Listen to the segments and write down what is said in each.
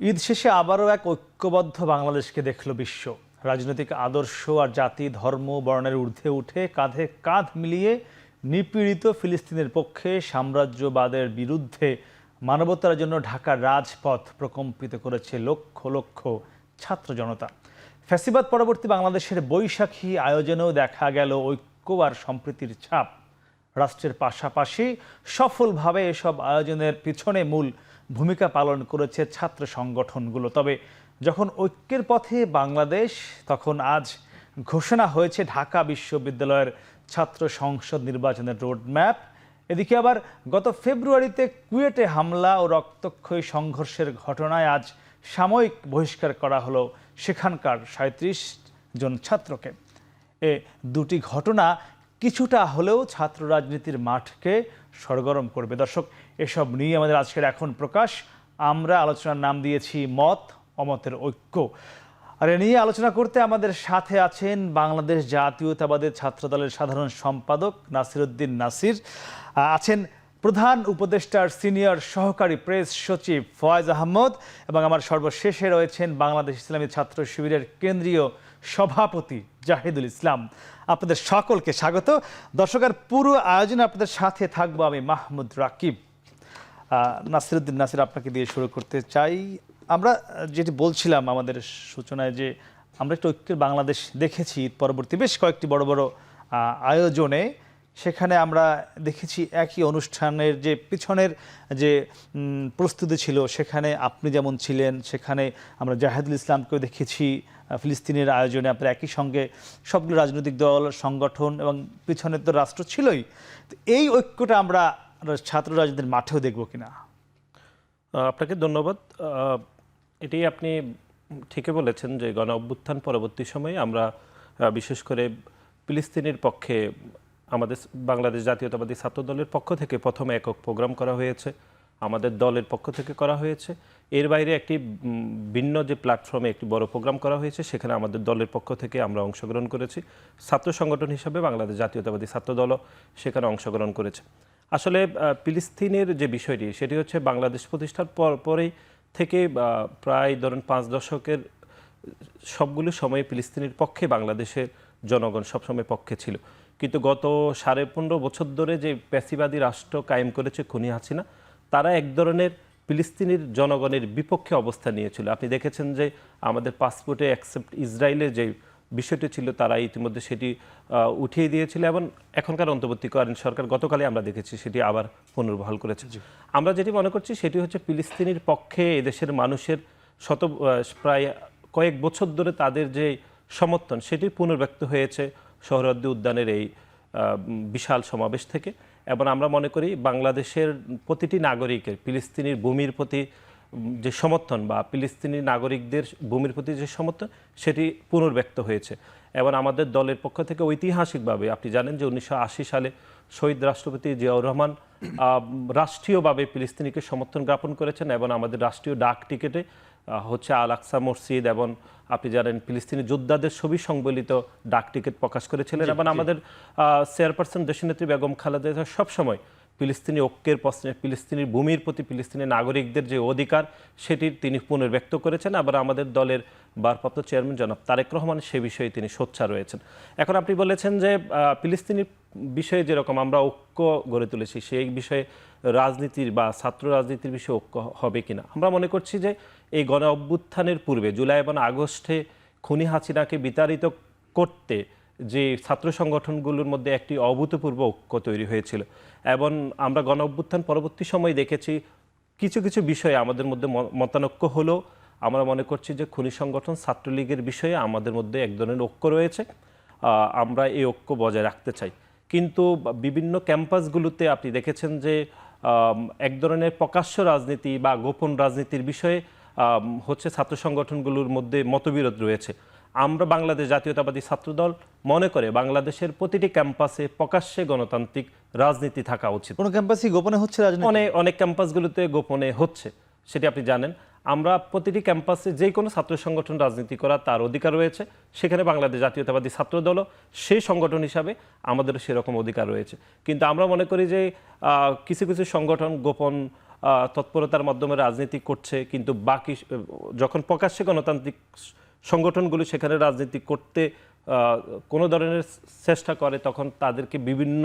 ঈদ শেষে আবারও এক ঐক্যবদ্ধ বাংলাদেশকে দেখল বিশ্ব। রাজনৈতিক আদর্শ আর জাতি ধর্ম বর্ণের ঊর্ধ্বে উঠে কাঁধে কাঁধ মিলিয়ে নিপীড়িত ফিলিস্তিনের পক্ষে, সাম্রাজ্যবাদের বিরুদ্ধে মানবতার জন্য ঢাকার রাজপথ প্রকম্পিত করেছে লক্ষ লক্ষ ছাত্র জনতা। ফ্যাসিবাদ পরবর্তী বাংলাদেশের বৈশাখী আয়োজনেও দেখা গেল ঐক্য আর সম্প্রীতির ছাপ। রাষ্ট্রের পাশাপাশি সফলভাবে এসব আয়োজনের পিছনে মূল ভূমিকা পালন করেছে ছাত্র সংগঠনগুলো। তবে যখন ঐক্যের পথে বাংলাদেশ, তখন আজ ঘোষণা হয়েছে ঢাকা বিশ্ববিদ্যালয়ের ছাত্র সংসদ নির্বাচনের রোডম্যাপ। এদিকে আবার গত ফেব্রুয়ারিতে কুয়েটে হামলা ও রক্তক্ষয়ী সংঘর্ষের ঘটনায় আজ সাময়িক বহিষ্কার করা হলো সেখানকার ৩৭ জন ছাত্রকে। এ দুটি ঘটনা কিছুটা হলেও ছাত্র রাজনীতির মাঠকে সরগরম করবে। দর্শক, এসব নিয়ে আমাদের আজকের এখন প্রকাশ। আমরা আলোচনার নাম দিয়েছি মত অমতের ঐক্য। আর এ নিয়ে আলোচনা করতে আমাদের সাথে আছেন বাংলাদেশ জাতীয়তাবাদী ছাত্রদলের সাধারণ সম্পাদক নাসিরউদ্দিন নাসির, আছেন প্রধান উপদেষ্টার সিনিয়র সহকারী প্রেস সচিব ফয়েজ আহমদ, এবং আমার সর্বশেষে রয়েছেন বাংলাদেশ ইসলামী ছাত্র শিবিরের কেন্দ্রীয় সভাপতি জাহিদুল ইসলাম। আপনাদের সকলকে স্বাগত। দর্শকের পুরো আয়োজনে আপনাদের সাথে থাকবো আমি মাহমুদ রাকিব। নাসিরউদ্দিন নাসির, আপনাকে দিয়ে শুরু করতে চাই। আমরা যেটি বলছিলাম আমাদের সূচনায়, যে আমরা একটা ঐক্যের বাংলাদেশ দেখেছি পরবর্তী বেশ কয়েকটি বড় বড় আয়োজনে। সেখানে আমরা দেখেছি একই অনুষ্ঠানের যে পিছনের যে প্রস্তুতি ছিল, সেখানে আপনি যেমন ছিলেন, সেখানে আমরা জাহিদুল ইসলামকেও দেখেছি ফিলিস্তিনের আয়োজনে। আপনার একই সঙ্গে সবগুলো রাজনৈতিক দল, সংগঠন এবং পিছনে তো রাষ্ট্র ছিলই। এই ঐক্যটা আমরা ছাত্র রাজনীতির মাঠেও দেখব কিনা? আপনাকে ধন্যবাদ। এটাই আপনি ঠিকই বলেছেন যে গণ অভ্যুত্থান পরবর্তী সময়ে আমরা বিশেষ করে ফিলিস্তিনের পক্ষে আমাদের বাংলাদেশ জাতীয়তাবাদী ছাত্র দলের পক্ষ থেকে প্রথমে একক প্রোগ্রাম করা হয়েছে, আমাদের দলের পক্ষ থেকে করা হয়েছে। এর বাইরে একটি ভিন্ন যে প্ল্যাটফর্মে একটি বড় প্রোগ্রাম করা হয়েছে, সেখানে আমাদের দলের পক্ষ থেকে আমরা অংশগ্রহণ করেছি। ছাত্র সংগঠন হিসাবে বাংলাদেশ জাতীয়তাবাদী ছাত্র দলও সেখানে অংশগ্রহণ করেছে। আসলে ফিলিস্তিনের যে বিষয়টি, সেটি হচ্ছে বাংলাদেশ প্রতিষ্ঠার পরেই থেকে প্রায় ধরুন 5 দশকের সবগুলো সময়ে ফিলিস্তিনের পক্ষে বাংলাদেশের জনগণ সবসময় পক্ষে ছিল। কিন্তু গত 15.5 বছর ধরে যে প্যাসিবাদী রাষ্ট্র কায়েম করেছে খুনি হাসিনা, তারা এক ধরনের ফিলিস্তিনের জনগণের বিপক্ষে অবস্থান নিয়েছিল। আপনি দেখেছেন যে আমাদের পাসপোর্টে অ্যাকসেপ্ট ইসরায়েলের যে বিষয়টি ছিল, তারা ইতিমধ্যে সেটি উঠিয়ে দিয়েছিল, এবং এখনকার অন্তর্বর্তীকালীন সরকার গতকালে আমরা দেখেছি সেটি আবার পুনর্বহাল করেছে। আমরা যেটি মনে করছি সেটি হচ্ছে ফিলিস্তিনের পক্ষে এদেশের মানুষের প্রায় কয়েক বছর ধরে তাদের যে সমর্থন, সেটি পুনর্ব্যক্ত হয়েছে সোহরাওয়ার্দী উদ্যানের এই বিশাল সমাবেশ থেকে। এবং আমরা মনে করি বাংলাদেশের প্রতিটি নাগরিকের ফিলিস্তিনের ভূমির প্রতি যে সমর্থন, বা ফিলিস্তিনি নাগরিকদের ভূমির প্রতি যে সমর্থন, সেটি পুনর্ব্যক্ত হয়েছে। এবং আমাদের দলের পক্ষ থেকে ঐতিহাসিকভাবে আপনি জানেন যে 1980 সালে শহীদ রাষ্ট্রপতি জিয়াউর রহমান রাষ্ট্রীয়ভাবে ফিলিস্তিনিকে সমর্থন জ্ঞাপন করেছেন, এবং আমাদের রাষ্ট্রীয় ডাক টিকেটে হচ্ছে আল আকসা মসজিদ, এবং আপনি জানেন ফিলিস্তিনি যোদ্ধাদের ছবি সংবলিত ডাক টিকিট প্রকাশ করেছিলেন। এবং আমাদের চেয়ারপারসন দেশনেত্রী বেগম খালেদা জিয়া সবসময় ফিলিস্তিনি ঐক্যের প্রশ্নে, ফিলিস্তিনির ভূমির প্রতি ফিলিস্তিনি নাগরিকদের যে অধিকার, সেটি তিনি পুনর্ব্যক্ত করেছেন। আবার আমাদের দলের ভারপ্রাপ্ত চেয়ারম্যান জনাব তারেক রহমান সে বিষয়ে তিনি সোচ্চার রয়েছেন। এখন আপনি বলেছেন যে ফিলিস্তিনির বিষয়ে যেরকম আমরা ঐক্য গড়ে তুলেছি, সেই বিষয়ে রাজনীতির বা ছাত্র রাজনীতির বিষয়ে ঐক্য হবে কিনা। আমরা মনে করছি যে এই গণ অভ্যুত্থানের পূর্বে জুলাই এবং আগস্টে খুনি হাসিনাকে বিতাড়িত করতে যে ছাত্র সংগঠনগুলোর মধ্যে একটি অভূতপূর্ব ঐক্য তৈরি হয়েছিল, এবং আমরা গণ অভ্যুত্থান পরবর্তী সময়ে দেখেছি কিছু কিছু বিষয়ে আমাদের মধ্যে মতানৈক্য হলেও আমরা মনে করছি যে খুনি সংগঠন ছাত্রলীগের বিষয়ে আমাদের মধ্যে এক ধরনের ঐক্য রয়েছে। আমরা এই ঐক্য বজায় রাখতে চাই। কিন্তু বিভিন্ন ক্যাম্পাসগুলোতে আপনি দেখেছেন যে এক ধরনের প্রকাশ্য রাজনীতি বা গোপন রাজনীতির বিষয়ে হচ্ছে ছাত্র সংগঠনগুলোর মধ্যে মতবিরোধ রয়েছে। আমরা বাংলাদেশ জাতীয়তাবাদী ছাত্রদল মনে করে বাংলাদেশের প্রতিটি ক্যাম্পাসে প্রকাশ্যে গণতান্ত্রিক রাজনীতি থাকা উচিত। কোনো ক্যাম্পাসই গোপনে হচ্ছে রাজনীতি? অনেক ক্যাম্পাসগুলোতে গোপনে হচ্ছে, সেটি আপনি জানেন। আমরা প্রতিটি ক্যাম্পাসে যে কোনো ছাত্র সংগঠন রাজনীতি করা তার অধিকার রয়েছে, সেখানে বাংলাদেশ জাতীয়তাবাদী ছাত্রদলও সেই সংগঠন হিসাবে আমাদেরও সেরকম অধিকার রয়েছে। কিন্তু আমরা মনে করি যে কিছু কিছু সংগঠন গোপন তৎপরতার মাধ্যমে রাজনীতি করছে, কিন্তু বাকি যখন প্রকাশ্যে গণতান্ত্রিক সংগঠনগুলো সেখানে রাজনীতি করতে কোনো ধরনের চেষ্টা করে, তখন তাদেরকে বিভিন্ন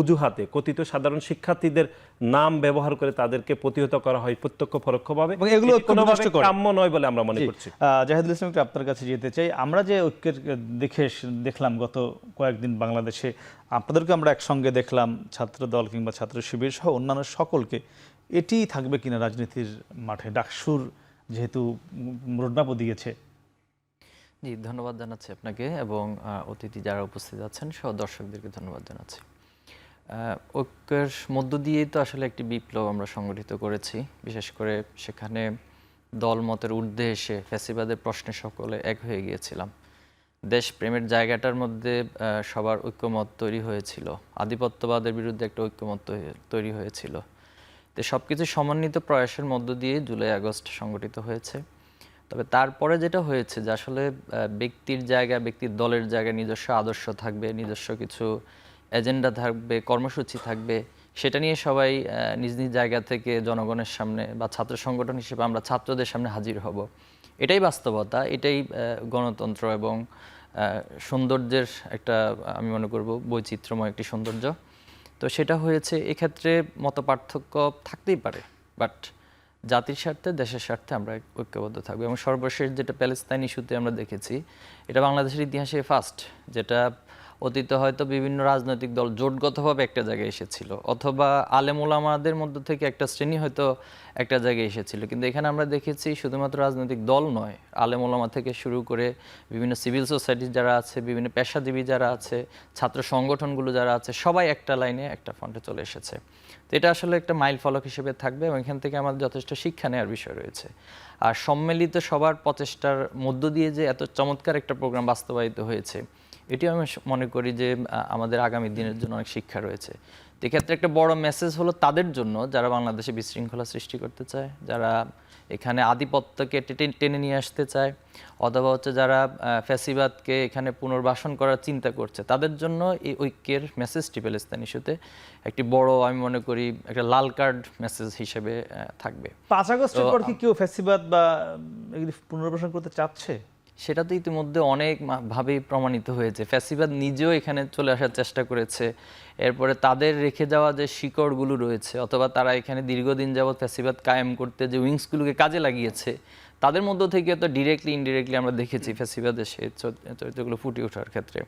অজুহাতে কথিত সাধারণ শিক্ষার্থীদের নাম ব্যবহার করে তাদেরকে প্রতিহত করা হয় প্রত্যক্ষ পরোক্ষভাবে। এবং এগুলো ঐক্য বিনষ্ট করে। কাম্য নয় বলে আমরা মনে করছি। জাহিদুল ইসলাম, একটু আপনার কাছে যেতে চাই। আমরা যে ঐক্যের দেখলাম গত কয়েকদিন বাংলাদেশে, আপনাদেরকে আমরা একসঙ্গে দেখলাম, ছাত্র দল কিংবা ছাত্র শিবির সহ অন্যান্য সকলকে, এটি থাকবে কিনা রাজনীতির মাঠে? ডাকসুর যেহেতু রোডম্যাপও দিয়েছে। জি, ধন্যবাদ জানাচ্ছি আপনাকে এবং অতিথি যারা উপস্থিত আছেন সহ দর্শকদেরকে ধন্যবাদ জানাচ্ছি। ঐক্যের মধ্য দিয়েই তো আসলে একটি বিপ্লব আমরা সংগঠিত করেছি। বিশেষ করে সেখানে দলমতের ঊর্ধ্বে এসে ফ্যাসিবাদের প্রশ্নে সকলে এক হয়ে গিয়েছিলাম। দেশপ্রেমের জায়গাটার মধ্যে সবার ঐক্যমত তৈরি হয়েছিল, আধিপত্যবাদের বিরুদ্ধে একটা ঐক্যমত তৈরি হয়েছিল। তো সব কিছু সমন্বিত প্রয়াসের মধ্য দিয়ে জুলাই আগস্ট সংগঠিত হয়েছে। তবে তারপরে যেটা হয়েছে যে আসলে ব্যক্তির জায়গা, ব্যক্তির দলের জায়গায় নিজস্ব আদর্শ থাকবে, নিজস্ব কিছু এজেন্ডা থাকবে, কর্মসূচি থাকবে, সেটা নিয়ে সবাই নিজ নিজ জায়গা থেকে জনগণের সামনে বা ছাত্র সংগঠন হিসেবে আমরা ছাত্রদের সামনে হাজির হব। এটাই বাস্তবতা, এটাই গণতন্ত্র এবং সৌন্দর্যের একটা, আমি মনে করব বৈচিত্র্যময় একটি সৌন্দর্য। তো সেটা হয়েছে। এক্ষেত্রে মতপার্থক্য থাকতেই পারে, বাট জাতির স্বার্থে, দেশের স্বার্থে আমরা ঐক্যবদ্ধ থাকবো। এবং সর্বশেষ যেটা প্যালেস্তাইন ইস্যুতে আমরা দেখেছি, এটা বাংলাদেশের ইতিহাসে ফার্স্ট, যেটা অতীতে হয়তো বিভিন্ন রাজনৈতিক দল জোটগতভাবে একটা জায়গায় এসেছিল, অথবা আলেম ওলামাদের মধ্য থেকে একটা শ্রেণী হয়তো একটা জায়গায় এসেছিল, কিন্তু এখানে আমরা দেখেছি শুধুমাত্র রাজনৈতিক দল নয়, আলেম ওলামা থেকে শুরু করে বিভিন্ন সিভিল সোসাইটি যারা আছে, বিভিন্ন পেশাজীবী যারা আছে, ছাত্র সংগঠনগুলো যারা আছে, সবাই একটা লাইনে, একটা ফ্রন্টে চলে এসেছে। তো এটা আসলে একটা মাইল ফলক হিসেবে থাকবে এবং এখান থেকে আমাদের যথেষ্ট শিক্ষা নেওয়ার বিষয় রয়েছে। আর সম্মিলিত সবার প্রচেষ্টার মধ্য দিয়ে যে এত চমৎকার একটা প্রোগ্রাম বাস্তবায়িত হয়েছে, এটিও আমি মনে করি যে আমাদের আগামী দিনের জন্য অনেক শিক্ষা রয়েছে। তো এক্ষেত্রে একটা বড় মেসেজ হলো তাদের জন্য যারা বাংলাদেশে বিশৃঙ্খলা সৃষ্টি করতে চায়, যারা এখানে আধিপত্যকে টেনে নিয়ে আসতে চায়, অথবা হচ্ছে যারা ফ্যাসিবাদকে এখানে পুনর্বাসন করার চিন্তা করছে, তাদের জন্য এই ঐক্যের মেসেজটি প্যালেস্তাইন ইস্যুতে একটি বড়, আমি মনে করি একটা লাল কার্ড মেসেজ হিসেবে থাকবে। 5 আগস্টের পর কি কেউ ফ্যাসিবাদ বা এগুলি পুনর্বাসন করতে চাচ্ছে? সেটা তো ইতিমধ্যে অনেক ভাবেই প্রমাণিত হয়েছে। ফ্যাসিবাদ নিজেও এখানে চলে আসার চেষ্টা করেছে। এরপরে তাদের রেখে যাওয়া যে শিকড়গুলো রয়েছে, অথবা তারা এখানে দীর্ঘদিন যাবৎ ফ্যাসিবাদ কায়েম করতে যে উইংসগুলোকে কাজে লাগিয়েছে, তাদের মধ্য থেকে তো ডিরেক্টলি ইনডিরেক্টলি আমরা দেখেছি ফ্যাসিবাদের সেই চরিত্রগুলো ফুটে ওঠার ক্ষেত্রে।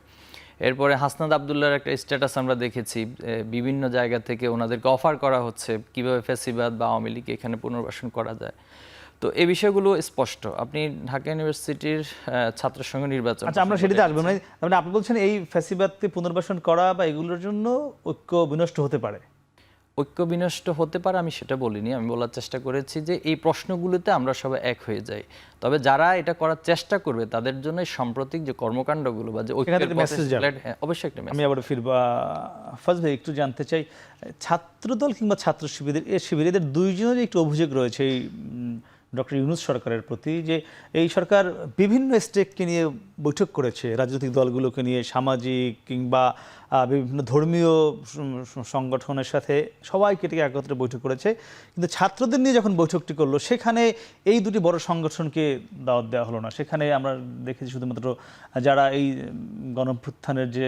এরপরে হাসনাত আবদুল্লাহর একটা স্ট্যাটাস আমরা দেখেছি, বিভিন্ন জায়গা থেকে ওনাদেরকে অফার করা হচ্ছে কিভাবে ফ্যাসিবাদ বা আওয়ামী লীগ এখানে পুনর্বাসন করা যায়। তো এই বিষয়গুলো স্পষ্ট। আপনি ঢাকা ইউনিভার্সিটির ছাত্র সংঘ নির্বাচন, আচ্ছা, আমরা সেটাতে আসবো। মানে আপনি বলছেন এই ফ্যাসিবাদকে পুনর্বাসন করা বা এগুলোর জন্য ঐক্য বিনষ্ট হতে পারে? ঐক্য বিনষ্ট হতে পারে আমি সেটা বলিনি। আমি বলার চেষ্টা করেছি যে এই প্রশ্নগুলোতে আমরা সবাই এক হয়ে যাই। তবে যারা এটা করার চেষ্টা করবে তাদের জন্য সাম্প্রতিক যে কর্মকাণ্ডগুলো বা যে অবশ্যই একটা আমি আবার ফিরবো। ফার্স্ট ভাই, একটু জানতে চাই, ছাত্রদল কিংবা ছাত্র শিবিরের দুইজনেরই একটু অভিযোগ রয়েছে এই ডক্টর ইউনূস সরকারের প্রতি, যে এই সরকার বিভিন্ন স্টেককে নিয়ে বৈঠক করেছে, রাজনৈতিক দলগুলোকে নিয়ে, সামাজিক কিংবা বিভিন্ন ধর্মীয় সংগঠনের সাথে সবাইকে থেকে একত্রে বৈঠক করেছে, কিন্তু ছাত্রদের নিয়ে যখন বৈঠকটি করলো সেখানে এই দুটি বড় সংগঠনকে দাওয়াত দেওয়া হলো না। সেখানে আমরা দেখেছি শুধুমাত্র যারা এই গণঅভ্যুত্থানের যে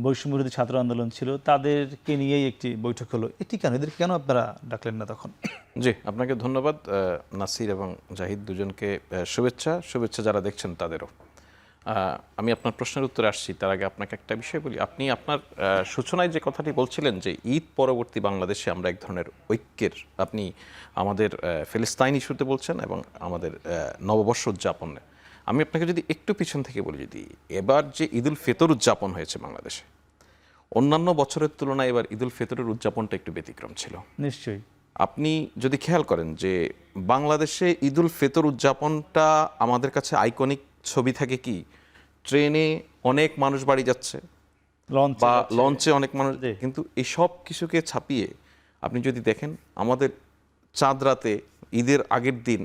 বৈষম্য বিরোধী ছাত্র আন্দোলন ছিল তাদেরকে নিয়েই একটি বৈঠক হলো। এটি কেন, এদেরকে কেন আপনারা ডাকলেন না তখন? জি, আপনাকে ধন্যবাদ নাসির এবং জাহিদ, দুজনকে শুভেচ্ছা যারা দেখছেন তাদেরও। আমি আপনার প্রশ্নের উত্তরে আসছি, তার আগে আপনাকে একটা বিষয় বলি। আপনি আপনার সূচনায় যে কথাটি বলছিলেন যে ঈদ পরবর্তী বাংলাদেশে আমরা এক ধরনের ঐক্যের, আপনি আমাদের ফিলিস্তাইন ইস্যুতে বলছেন এবং আমাদের নববর্ষ উদযাপনে। আমি আপনাকে যদি একটু পিছন থেকে বলি, যদি এবার যে ঈদুল ফিতর উদযাপন হয়েছে বাংলাদেশে, অন্যান্য বছরের তুলনায় এবার ঈদুল ফিতরের উদযাপনটা একটু ব্যতিক্রম ছিল। নিশ্চয়ই আপনি যদি খেয়াল করেন যে বাংলাদেশে ঈদুল ফিতর উদযাপনটা আমাদের কাছে আইকনিক ছবি থাকে কি, ট্রেনে অনেক মানুষ বাড়ি যাচ্ছে বা লঞ্চে অনেক মানুষ, কিন্তু এই সব কিছুকে ছাপিয়ে আপনি যদি দেখেন আমাদের চাঁদ রাতে ঈদের আগের দিন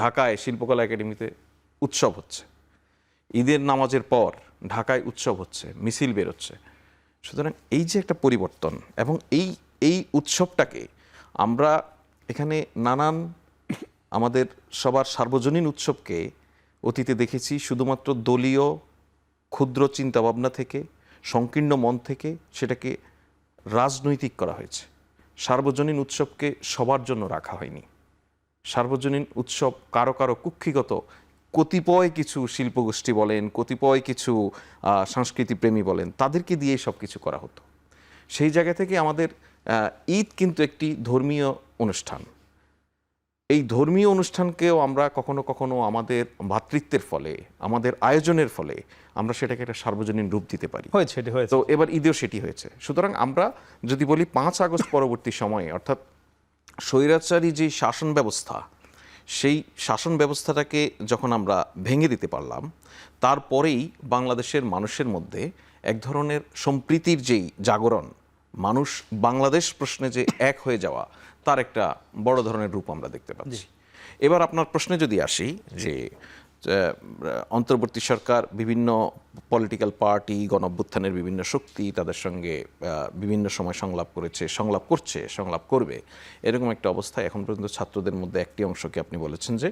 ঢাকায় শিল্পকলা একাডেমিতে উৎসব হচ্ছে, ঈদের নামাজের পর ঢাকায় উৎসব হচ্ছে, মিছিল বেরোচ্ছে। সুতরাং এই যে একটা পরিবর্তন এবং এই উৎসবটাকে আমরা এখানে নানান আমাদের সবার সার্বজনীন উৎসবকে অতীতে দেখেছি শুধুমাত্র দলীয় ক্ষুদ্র চিন্তাভাবনা থেকে, সংকীর্ণ মন থেকে সেটাকে রাজনৈতিক করা হয়েছে। সার্বজনীন উৎসবকে সবার জন্য রাখা হয়নি। সার্বজনীন উৎসব কারো কারো কুক্ষিগত কতিপয় কিছু শিল্পগোষ্ঠী বলেন, কতিপয় কিছু সংস্কৃতিপ্রেমী বলেন, তাদেরকে দিয়ে সব কিছু করা হতো। সেই জায়গা থেকে আমাদের ঈদ কিন্তু একটি ধর্মীয় অনুষ্ঠান। এই ধর্মীয় অনুষ্ঠানকেও আমরা কখনো কখনো আমাদের ভ্রাতৃত্বের ফলে, আমাদের আয়োজনের ফলে আমরা সেটাকে একটা সার্বজনীন রূপ দিতে পারি। হয়েছে, এটি হয়েছে। তো এবার ঈদেও সেটি হয়েছে। সুতরাং আমরা যদি বলি 5 আগস্ট পরবর্তী সময়ে, অর্থাৎ স্বৈরাচারী যে শাসন ব্যবস্থা, সেই শাসন ব্যবস্থাটাকে যখন আমরা ভেঙে দিতে পারলাম, তারপরেই বাংলাদেশের মানুষের মধ্যে এক ধরনের সম্প্রীতির যেই জাগরণ, মানুষ বাংলাদেশ প্রশ্নে যে এক হয়ে যাওয়া, তার একটা বড় ধরনের রূপ আমরা দেখতে পাচ্ছি। এবার আপনার প্রশ্নে যদি আসি যে অন্তর্বর্তী সরকার বিভিন্ন পলিটিক্যাল পার্টি, গণঅভ্যুত্থানের বিভিন্ন শক্তি তাদের সঙ্গে বিভিন্ন সময় সংলাপ করেছে, সংলাপ করছে, সংলাপ করবে, এরকম একটা অবস্থায় এখন পর্যন্ত ছাত্রদের মধ্যে একটি অংশকে আপনি বলেছেন যে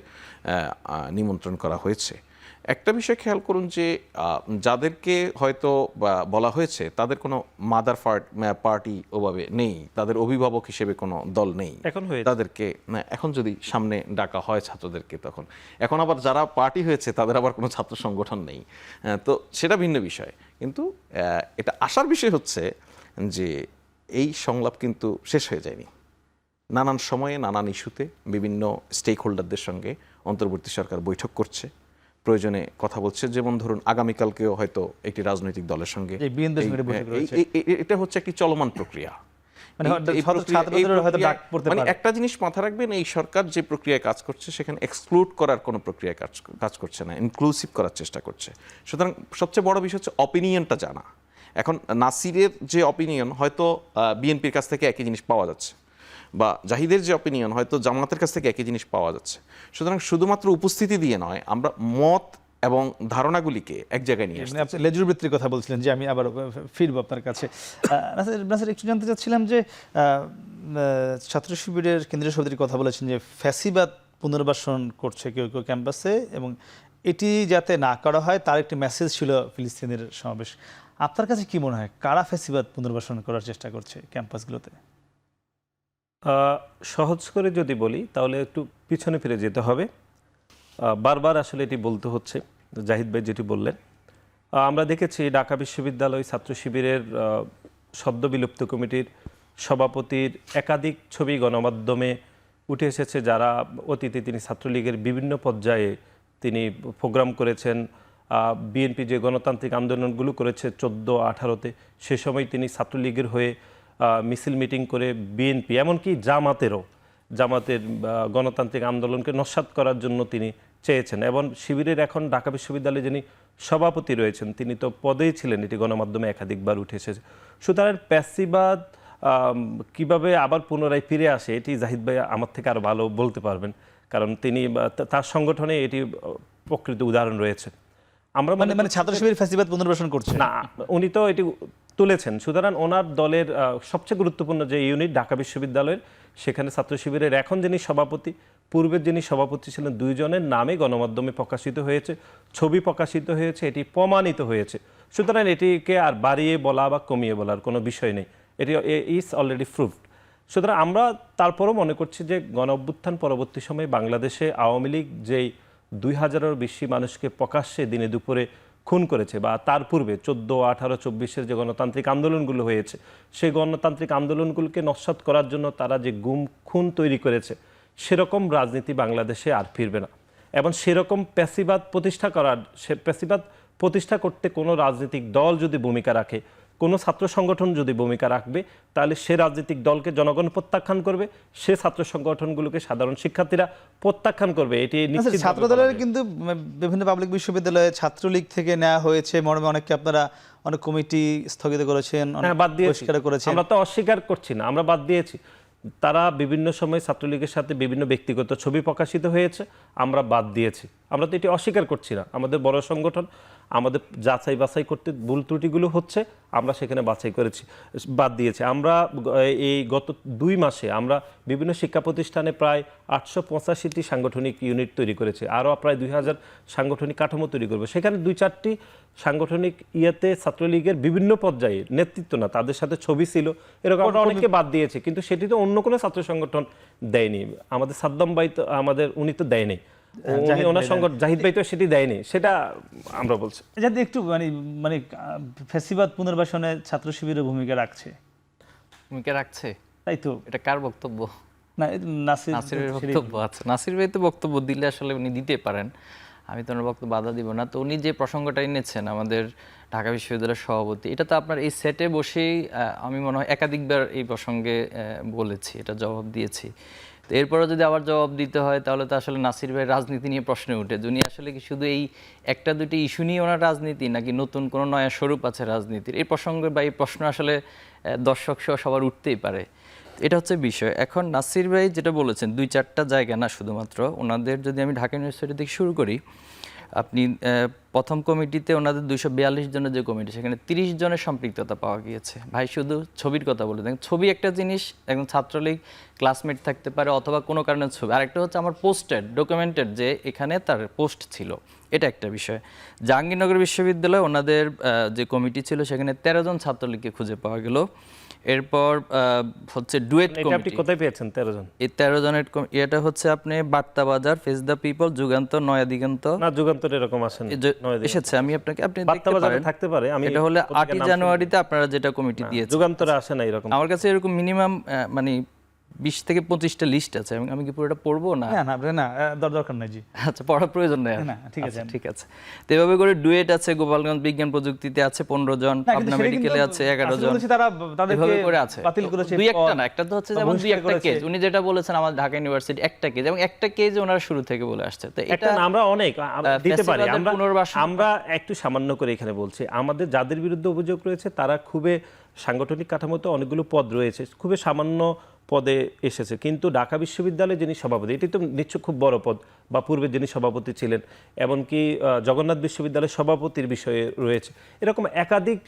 নিমন্ত্রণ করা হয়েছে। একটা বিষয় খেয়াল করুন যে যাদেরকে হয়তো বলা হয়েছে তাদের কোনো মাদার পার্টি ওভাবে নেই, তাদের অভিভাবক হিসেবে কোনো দল নেই এখন হয়েছে। তাদেরকে এখন যদি সামনে ডাকা হয় ছাত্রদেরকে, তখন এখন আবার যারা পার্টি হয়েছে তাদের আবার কোনো ছাত্র সংগঠন নেই, তো সেটা ভিন্ন বিষয়। কিন্তু এটা আসার বিষয় হচ্ছে যে এই সংলাপ কিন্তু শেষ হয়ে যায়নি। নানান সময়ে নানান ইস্যুতে বিভিন্ন স্টেক হোল্ডারদের সঙ্গে অন্তর্বর্তী সরকার বৈঠক করছে, প্রয়োজনে কথা বলছে। যেমন ধরুন আগামীকালকেও হয়তো একটি রাজনৈতিক দলের সঙ্গে এটা হচ্ছে একটি চলমান প্রক্রিয়া। মানে একটা জিনিস মাথায় রাখবেন, এই সরকার যে প্রক্রিয়ায় কাজ করছে সেখানে এক্সক্লুড করার কোনো প্রক্রিয়ায় কাজ করছে না, ইনক্লুসিভ করার চেষ্টা করছে। সুতরাং সবচেয়ে বড় বিষয় হচ্ছে অপিনিয়নটা জানা। এখন নাসিরের যে অপিনিয়ন হয়তো বিএনপির কাছ থেকে একই জিনিস পাওয়া যাচ্ছে, বা জাহিদের যে অপিনিয়ন হয়তো জামাতের কাছ থেকে একই জিনিস পাওয়া যাচ্ছে। সুতরাং শুধুমাত্র উপস্থিতি দিয়ে নয়, আমরা মত এবং ধারণাগুলিকে এক জায়গায় নিয়ে আসতে। আপনি লেজুর বৃত্তির কথা বলছিলেন, যে আমি আবার ফিরবো আপনার কাছে। নাসির, একটু জানতে চাচ্ছিলাম যে ছাত্র শিবিরের কেন্দ্রীয় সভাপতির কথা বলেছেন যে ফ্যাসিবাদ পুনর্বাসন করছে কেউ কেউ ক্যাম্পাসে, এবং এটি যাতে না করা হয় তার একটি মেসেজ ছিল ফিলিস্তিনের সমাবেশ। আপনার কাছে কি মনে হয়, কারা ফ্যাসিবাদ পুনর্বাসন করার চেষ্টা করছে ক্যাম্পাসগুলোতে? সহজ করে যদি বলি তাহলে একটু পিছনে ফিরে যেতে হবে। বারবার আসলে এটি বলতে হচ্ছে, জাহিদ ভাই যেটি বললেন। আমরা দেখেছি ঢাকা বিশ্ববিদ্যালয় ছাত্র শিবিরের সদ্য বিলুপ্ত কমিটির সভাপতির একাধিক ছবি গণমাধ্যমে উঠে এসেছে, যারা অতীতে তিনি ছাত্রলীগের বিভিন্ন পর্যায়ে তিনি প্রোগ্রাম করেছেন। বিএনপি যে গণতান্ত্রিক আন্দোলনগুলো করেছে 14-18-তে, সে সময় তিনি ছাত্রলীগের হয়ে মিছিল মিটিং করে বিএনপি, এমনকি জামাতের গণতান্ত্রিক আন্দোলনকে নস্যাৎ করার জন্য তিনি চেয়েছেন। এবং শিবিরের এখন ঢাকা বিশ্ববিদ্যালয়ে যিনি সভাপতি রয়েছেন তিনি তো পদেই ছিলেন, এটি গণমাধ্যমে একাধিকবার উঠে এসেছে। সুতরাং প্যাসিবাদ কিভাবে আবার পুনরায় ফিরে আসে এটি জাহিদ ভাই আমার থেকে আরও ভালো বলতে পারবেন, কারণ তিনি তার সংগঠনে এটি প্রকৃত উদাহরণ রয়েছে। আমরা মানে ছাত্র শিবির ফ্যাসিবাদ পুনর্বাসন করছে না, উনি তো এটি তুলেছেন। সুতরাং ওনার দলের সবচেয়ে গুরুত্বপূর্ণ যে ইউনিট ঢাকা বিশ্ববিদ্যালয়ের, সেখানে ছাত্র শিবিরের এখন যিনি সভাপতি, পূর্বের যিনি সভাপতি ছিলেন, দুইজনের নামে গণমাধ্যমে প্রকাশিত হয়েছে, ছবি প্রকাশিত হয়েছে, এটি প্রমাণিত হয়েছে। সুতরাং এটিকে আর বাড়িয়ে বলা বা কমিয়ে বলার কোনো বিষয় নেই, এটি ইজ অলরেডি প্রুভড। সুতরাং আমরা তারপরও মনে করছি যে গণ অভ্যুত্থান পরবর্তী সময়ে বাংলাদেশে আওয়ামী লীগ যেই 2000-এরও বেশি মানুষকে প্রকাশ্যে দিনে দুপুরে খুন করেছে, বা তার পূর্বে 14, 18, 24-এর যে গণতান্ত্রিক আন্দোলনগুলো হয়েছে, সেই গণতান্ত্রিক আন্দোলনগুলোকে নস্যাৎ করার জন্য তারা যে গুম খুন তৈরি করেছে, সেরকম রাজনীতি বাংলাদেশে আর ফিরবে না। এবং সেরকম প্যাসিবাদ প্রতিষ্ঠা করতে কোনো রাজনৈতিক দল যদি ভূমিকা রাখে, কোনো ছাত্র সংগঠন যদি ভূমিকা রাখবে, তাহলে সে রাজনৈতিক দলকে জনগণ প্রত্যাখ্যান করবে, সে ছাত্র সংগঠনগুলোকে সাধারণ শিক্ষার্থীরা প্রত্যাখ্যান করবে। এটি ছাত্র দলের কিন্তু বিভিন্ন পাবলিক বিশ্ববিদ্যালয়ে ছাত্রলীগ থেকে নেওয়া হয়েছে মর্মে অনেককে আপনারা অনেক কমিটি স্থগিত করেছেন, বাদ দিয়েছি। আমরা তো অস্বীকার করছি না, আমরা বাদ দিয়েছি। তারা বিভিন্ন সময় ছাত্রলীগের সাথে বিভিন্ন ব্যক্তিগত ছবি প্রকাশিত হয়েছে, আমরা বাদ দিয়েছি। আমরা তো এটি অস্বীকার করছি না। আমাদের বড় সংগঠন, আমাদের যাচাই বাছাই করতে ভুল ত্রুটিগুলো হচ্ছে, আমরা সেখানে বাছাই করেছি, বাদ দিয়েছি। আমরা এই গত 2 মাসে আমরা বিভিন্ন শিক্ষা প্রতিষ্ঠানে প্রায় 885টি সাংগঠনিক ইউনিট তৈরি করেছি, আরও প্রায় 2000 সাংগঠনিক কাঠামো তৈরি করবো। সেখানে 2-4টি সাংগঠনিক ইয়েতে ছাত্রলীগের বিভিন্ন পর্যায়ে নেতৃত্ব না, তাদের সাথে ছবি ছিল, এরকম আমরা অনেককে বাদ দিয়েছি, কিন্তু সেটি তো অন্য কোনো ছাত্র সংগঠন দেয়নি। আমাদের সাদ্দাম ভাই তো উনি তো দেয়নি, ওনার সংগঠন জাহিদ ভাই তো সেটি দেয়নি, সেটা আমরা বলছি। যাতে একটু মানে ফ্যাসিবাদ পুনর্বাসনে ছাত্র শিবিরের ভূমিকা রাখছে, ভূমিকা রাখছে, তাই তো? এটা কার বক্তব্য? না, নাসিরের বক্তব্য। আচ্ছা, নাসির ভাই তো বক্তব্য দিলে আসলে উনি দিতে পারেন, আমি তো ওনার বক্তব্য বাধা দিব না। তো উনি যে প্রসঙ্গটা এনেছেন আমাদের ঢাকা বিশ্ববিদ্যালয়ের সভাপতি, এটা তো আপনার এই সেটে বসেই আমি মনে হয় একাধিকবার এই প্রসঙ্গে বলেছি, এটা জবাব দিয়েছি। তো এরপরে যদি আবার জবাব দিতে হয় তাহলে তো আসলে নাসির ভাই রাজনীতি নিয়ে প্রশ্ন উঠে, উনি আসলে কি শুধু এই একটা দুটি ইস্যু নিয়ে ওনার রাজনীতি, নাকি নতুন কোনো নয়া স্বরূপ আছে রাজনীতির? এই প্রসঙ্গে বা এই প্রশ্ন আসলে দর্শক সহ সবার উঠতেই পারে, এটা হচ্ছে বিষয়। এখন নাসির ভাই যেটা বলেছেন 2-4টা জায়গা না শুধুমাত্র ওনাদের, যদি আমি ঢাকা ইউনিভার্সিটি থেকে শুরু করি, আপনি প্রথম কমিটিতে ওনাদের 242 জনের যে কমিটি, সেখানে 30 জনের সম্পৃক্ততা পাওয়া গিয়েছে। ভাই শুধু ছবির কথা বলে দেন, ছবি একটা জিনিস, একজন ছাত্রলীগ ক্লাসমেট থাকতে পারে অথবা কোনো কারণে ছবি, আরেকটা হচ্ছে আমার পোস্টেড ডকুমেন্টেড যে এখানে তার পোস্ট ছিল, এটা একটা বিষয়। জাহাঙ্গীরনগর বিশ্ববিদ্যালয়ে ওনাদের যে কমিটি ছিল সেখানে 13 জন ছাত্রলীগকে খুঁজে পাওয়া গেল। এরপর হচ্ছে ডুয়েট এটা আপনি কমিটি, কোথায় পেয়েছেন 13 জন? এই 13 জনের এটা হচ্ছে আপনি বার্তা বাজার, face the people, Jugantor, Naya Diganta, না যুগান্তর এরকম আসেন এসেছে। আমি আপনি বার্তা দেখতে বাজারে পারেন, থাকতে পারে। আমি এটা হলে 8ই জানুয়ারিতে আপনারা যেটা কমিটি দিয়েছেন, যুগান্তরে আসে না এরকম। আমার কাছে এরকম মিনিমাম মানে 20 থেকে 25টা লিস্ট আছে। আমি কি পুরোটা পড়বো না? না, দরকার নাই জি। আচ্ছা, পড়ার প্রয়োজন নেই। না, ঠিক আছে, ঠিক আছে। তো এভাবে করে ডুয়েট আছে, গোপালগঞ্জ বিজ্ঞান প্রযুক্তিতে আছে 15 জন, পাবনা মেডিকেলে আছে 11 জন, এভাবে করে আছে। দুই একটা না, একটা তো হচ্ছে যেমন দুই একটা কেস, উনি যেটা বলেছেন আমাদের ঢাকা ইউনিভার্সিটি একটা কেস, এবং একটা কেস ওনারা শুরু থেকে বলে আসছে। তো এটা আমরা অনেক দিতে পারি। পুনর্বাসন আমরা একটু সামান্য করে এখানে বলছি, আমাদের যাদের বিরুদ্ধে অভিযোগ রয়েছে তারা খুবই সাংগঠনিক কাঠামোতে অনেকগুলো পদ রয়েছে, খুবই সামান্য পদে এসেছে, কিন্তু ঢাকা বিশ্ববিদ্যালয়ে যিনি সভাপতি, এটি তো নিশ্চয় খুব বড় পদ, বা পূর্বে যিনি সভাপতি ছিলেন, এমনকি জগন্নাথ বিশ্ববিদ্যালয়ের সভাপতির বিষয়ে রয়েছে, এরকম একাধিক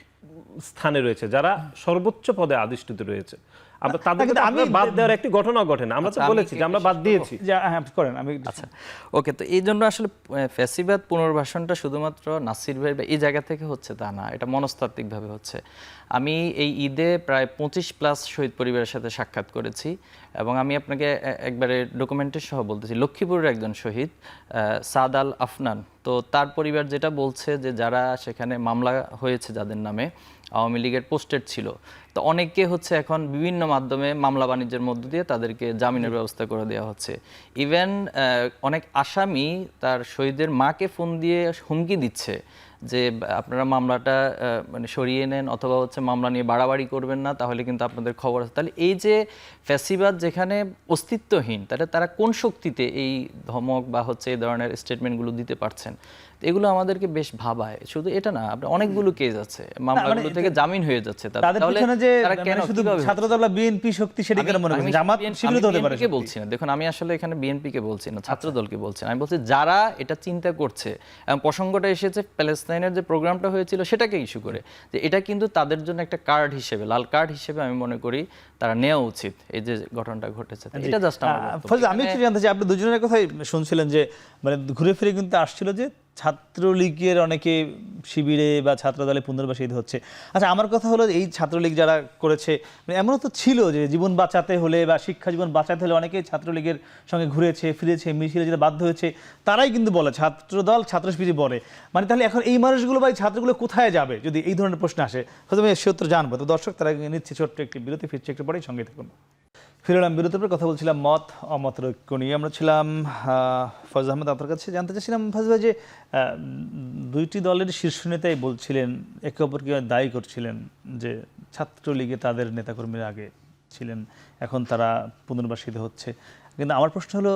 স্থানে রয়েছে যারা সর্বোচ্চ পদে আধিষ্ঠিত রয়েছে। আমরা তাদেরকে বাদ দেওয়ার একটি ঘটনা ঘটে না, আমরা তো বলেছি যে আমরা বাদ দিয়েছি। আচ্ছা, ওকে। তো এই জন্য আসলে ফ্যাসিবাদ পুনর্বাসনটা শুধুমাত্র নাসির ভাই এই জায়গা থেকে হচ্ছে তা না, এটা মনস্তাত্ত্বিকভাবে হচ্ছে। আমি এই ঈদে প্রায় 25+ শহীদ পরিবারের সাথে সাক্ষাৎ করেছি, এবং আমি আপনাকে একবারে ডকুমেন্টের সহ বলতেছি, লক্ষ্মীপুরের একজন শহীদ সাদ আল আফনান, তো তার পরিবার যেটা বলছে যে যারা সেখানে মামলা হয়েছে যাদের নামে আওয়ামী লীগের পোস্টেড ছিল, তো অনেকে হচ্ছে এখন বিভিন্ন মাধ্যমে মামলা বাণিজ্যের মধ্য দিয়ে তাদেরকে জামিনের ব্যবস্থা করে দেওয়া হচ্ছে। ইভেন অনেক আসামি তার শহীদের মাকে ফোন দিয়ে হুমকি দিচ্ছে যে আপনারা মামলাটা মানে সরিয়ে নেন, অথবা হচ্ছে মামলা নিয়ে বাড়াবাড়ি করবেন না, তাহলে কিন্তু আপনাদের খবর আছে। তাহলে এই যে ফ্যাসিবাদ যেখানে অস্তিত্বহীন, তাহলে তারা কোন শক্তিতে এই ধমক বা হচ্ছে এই ধরনের স্টেটমেন্টগুলো দিতে পারছেন? এগুলো আমাদেরকে বেশ ভাবায়। শুধু এটা না, আপনার অনেকগুলো কেস আছে, মামলাগুলো থেকে জামিন হয়ে যাচ্ছে। তাহলে তারা কেন শুধু ছাত্রদল বিএনপি শক্তি সেটা কেন মনে করেন? জামাত শিবির হতে পারে। বিএনপিকে বলছি না, দেখুন আমি আসলে এখানে বিএনপিকে বলছি না, ছাত্রদলকে বলছি না। আমি বলছি যারা এটা চিন্তা করছে, এবং প্রসঙ্গটা এসেছে প্যালেস্তাইনের যে প্রোগ্রামটা হয়েছিল সেটাকে ইস্যু করে, যে এটা কিন্তু তাদের জন্য একটা কার্ড হিসেবে, লাল কার্ড হিসেবে আমি মনে করি তারা নেওয়া উচিত, এই যে ঘটনাটা ঘটেছে। এটা জাস্ট আমার বক্তব্য। আমি একটু জানতে চাই, আপনি দুজনের কথাই শুনছিলেন যে মানে ঘুরে ফিরে কিন্তু আসছিল যে ছাত্রলীগের অনেকে শিবিরে বা ছাত্রদলে পুনর্বাসিত হচ্ছে। আচ্ছা, আমার কথা হলো এই ছাত্রলীগ যারা করেছে, মানে এমনও তো ছিল যে জীবন বাঁচাতে হলে বা শিক্ষা জীবন বাঁচাতে হলে অনেকেই ছাত্রলীগের সঙ্গে ঘুরেছে ফিরেছে, মিছিলে যেতে বাধ্য হয়েছে, তারাই কিন্তু বলে ছাত্রদল ছাত্র শিবির বলে। মানে তাহলে এখন এই মানুষগুলো বা এই ছাত্রগুলো কোথায় যাবে যদি এই ধরনের প্রশ্ন আসে? হয়তো আমি সে উত্তর জানবো। তো দর্শক তারা নিচ্ছে ছোট্ট একটি বিরতি, ফিরছে একটু পরেই, সঙ্গে থাকুন। ফিরলাম বিরতির পর, কথা বলছিলাম মত অমত ঐক্য নিয়ে। আমরা ছিলাম ফয়জ আহমেদ, আপনার কাছে জানতে চাইছিলাম ফয়জ ভাই যে দুইটি দলের শীর্ষ নেতাই বলছিলেন, একে অপরকে দায়ী করছিলেন যে ছাত্রলীগে তাদের নেতাকর্মীরা আগে ছিলেন, এখন তারা পুনর্বাসিত হচ্ছে। কিন্তু আমার প্রশ্ন হলো,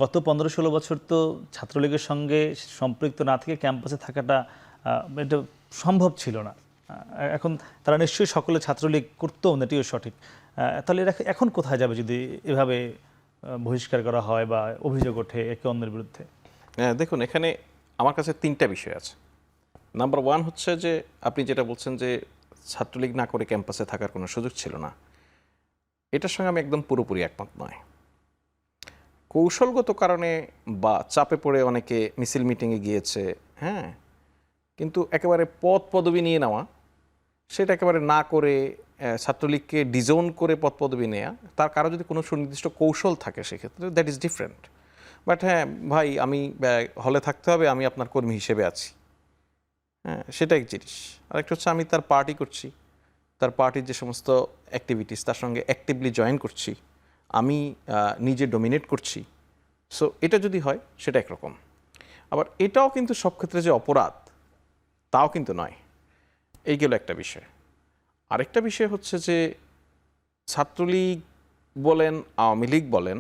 গত 15-16 বছর তো ছাত্রলীগের সঙ্গে সম্পৃক্ত না থেকে ক্যাম্পাসে থাকাটা এটা সম্ভব ছিল না। এখন তারা নিশ্চয়ই সকলে ছাত্রলীগ করতো না, এটিও সঠিক। তাহলে এখন কোথায় যাবে যদি এভাবে বহিষ্কার করা হয় বা অভিযোগ ওঠে একে অন্যের বিরুদ্ধে? দেখুন, এখানে আমার কাছে 3টা বিষয় আছে। নাম্বার ওয়ান হচ্ছে যে আপনি যেটা বলছেন যে ছাত্রলীগ না করে ক্যাম্পাসে থাকার কোনো সুযোগ ছিল না, এটার সঙ্গে আমি একদম পুরোপুরি একমত নয়। কৌশলগত কারণে বা চাপে পড়ে অনেকে মিছিল মিটিংয়ে গিয়েছে, হ্যাঁ, কিন্তু একেবারে পদ পদবি নিয়ে নেওয়া, সেটা একেবারে না করে ছাত্রলীগকে ডিজোন করে পদ পদবি নেওয়া, তার কারো যদি কোনো সুনির্দিষ্ট কৌশল থাকে সেক্ষেত্রে দ্যাট ইজ ডিফারেন্ট। বাট হ্যাঁ ভাই, আমি হলে থাকতে হবে, আমি আপনার কর্মী হিসেবে আছি, হ্যাঁ, সেটা এক জিনিস। আরেকটা হচ্ছে আমি তার পার্টি করছি, তার পার্টির যে সমস্ত অ্যাক্টিভিটিস তার সঙ্গে অ্যাক্টিভলি জয়েন করছি, আমি নিজে ডোমিনেট করছি। সো এটা যদি হয় সেটা একরকম। আবার এটাও কিন্তু সব ক্ষেত্রে যে অপরাধ তাও কিন্তু নয়। এই গেল একটা বিষয়। আরেকটা বিষয় হচ্ছে যে ছাত্রলীগ বলেন, আওয়ামী লীগ বলেন,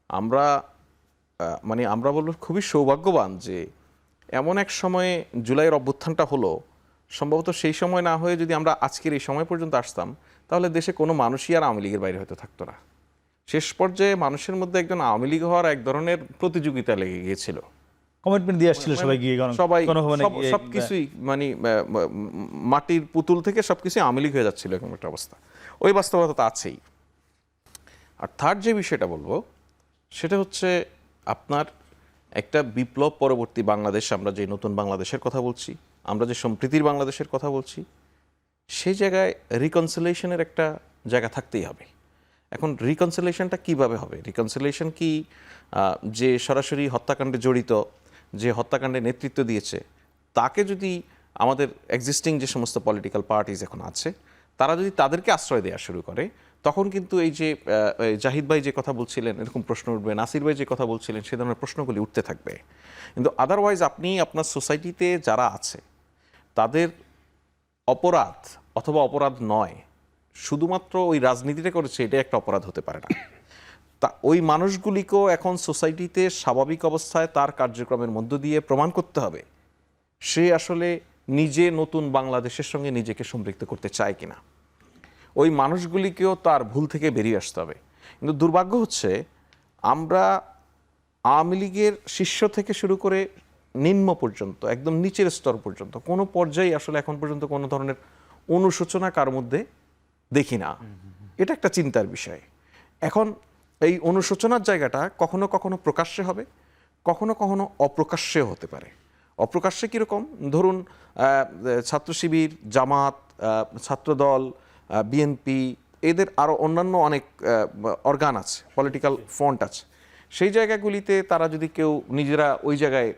আমরা আমরা বলব খুবই সৌভাগ্যবান যে এমন এক সময়ে জুলাইয়ের অভ্যুত্থানটা হলো, সম্ভবত সেই সময় না হয়ে যদি আমরা আজকের এই সময় পর্যন্ত আসতাম, তাহলে দেশে কোনো মানুষই আর আওয়ামী লীগের বাইরে হয়তো থাকতো না। শেষ পর্যায়ে মানুষের মধ্যে একজন আওয়ামী লীগ হওয়ার এক ধরনের প্রতিযোগিতা লেগে গিয়েছিল। কমিটমেন্ট দিয়ে আসছিল সবাই গিয়ে, সবাই সবকিছুই মাটির পুতুল থেকে সবকিছু আওয়ামী লীগ হয়ে যাচ্ছিল, এরকম একটা অবস্থা। ওই বাস্তবতা তো আছেই। আর থার্ড যে বিষয়টা বলবো সেটা হচ্ছে আপনার একটা বিপ্লব পরবর্তী বাংলাদেশ, আমরা যে নতুন বাংলাদেশের কথা বলছি, আমরা যে সম্প্রীতির বাংলাদেশের কথা বলছি, সেই জায়গায় রিকনসিলেশনের একটা জায়গা থাকতেই হবে। এখন রিকনসিলেশনটা কিভাবে হবে? রিকনসিলেশন কি যে সরাসরি হত্যাকাণ্ডে জড়িত, যে হত্যাকাণ্ডে নেতৃত্ব দিয়েছে, তাকে যদি আমাদের এক্সিস্টিং যে সমস্ত পলিটিক্যাল পার্টিজ এখন আছে তারা যদি তাদেরকে আশ্রয় দেওয়া শুরু করে, তখন কিন্তু এই যে জাহিদ ভাই যে কথা বলছিলেন এরকম প্রশ্ন উঠবে, নাসির ভাই যে কথা বলছিলেন সে ধরনের প্রশ্নগুলি উঠতে থাকবে। কিন্তু আদারওয়াইজ আপনি আপনার সোসাইটিতে যারা আছে তাদের অপরাধ অথবা অপরাধ নয়, শুধুমাত্র ওই রাজনীতিটা করেছে এটা একটা অপরাধ হতে পারে না। তা ওই মানুষগুলিকেও এখন সোসাইটিতে স্বাভাবিক অবস্থায় তার কার্যক্রমের মধ্য দিয়ে প্রমাণ করতে হবে সে আসলে নিজে নতুন বাংলাদেশের সঙ্গে নিজেকে সম্পৃক্ত করতে চায় কিনা। ওই মানুষগুলিকেও তার ভুল থেকে বেরিয়ে আসতে হবে। কিন্তু দুর্ভাগ্য হচ্ছে আমরা আওয়ামী লীগের শীর্ষ থেকে শুরু করে নিম্ন পর্যন্ত, একদম নিচের স্তর পর্যন্ত কোনো পর্যায়ে আসলে এখন পর্যন্ত কোনো ধরনের অনুশোচনা কার মধ্যে দেখি না। এটা একটা চিন্তার বিষয়। এখন এই অনুশোচনার জায়গাটা কখনো কখনো প্রকাশ্যে হবে, কখনো কখনো অপ্রকাশ্যে হতে পারে। অপ্রকাশ্যে কীরকম? ধরুন ছাত্র শিবির, জামাত, ছাত্রদল, বিএনপি, এদের আরও অন্যান্য অনেক অর্গান আছে, পলিটিক্যাল ফ্রন্ট আছে, সেই জায়গাগুলিতে তারা যদি কেউ নিজেরা ওই জায়গায়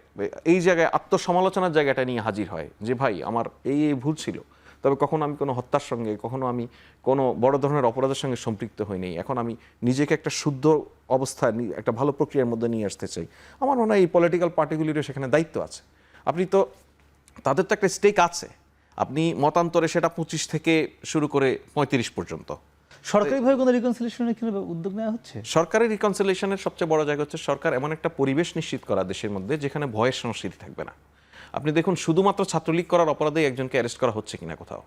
এই জায়গায় আত্মসমালোচনার জায়গাটা নিয়ে হাজির হয় যে ভাই আমার এই ভুল ছিল, তবে কখনো আমি কোনো হত্যার সঙ্গে, কখনো আমি কোনো বড় ধরনের অপরাধের সঙ্গে সম্পৃক্ত হইনি, এখন আমি নিজেকে একটা শুদ্ধ অবস্থায় একটা ভালো প্রক্রিয়ার মধ্যে নিয়ে আসতে চাই, আমার মনে হয় এই পলিটিক্যাল পার্টিগুলিরও সেখানে দায়িত্ব আছে। আপনি তো তাদের তো একটা স্টেক আছে, আপনি মতান্তরে সেটা 25 থেকে শুরু করে 35 পর্যন্ত। সরকারিভাবে কোনো রিকনসিলিয়েশনের কি উদ্যোগ নেওয়া হচ্ছে? সরকারের রিকনসিলিয়েশনের সবচেয়ে বড় জায়গা হচ্ছে সরকার এমন একটা পরিবেশ নিশ্চিত করা দেশের মধ্যে যেখানে ভয়ের সংস্কৃতি থাকবে না। আপনি দেখুন শুধুমাত্র ছাত্রলীগ করার অপরাধে একজনকে অ্যারেস্ট করা হচ্ছে কিনা কোথাও,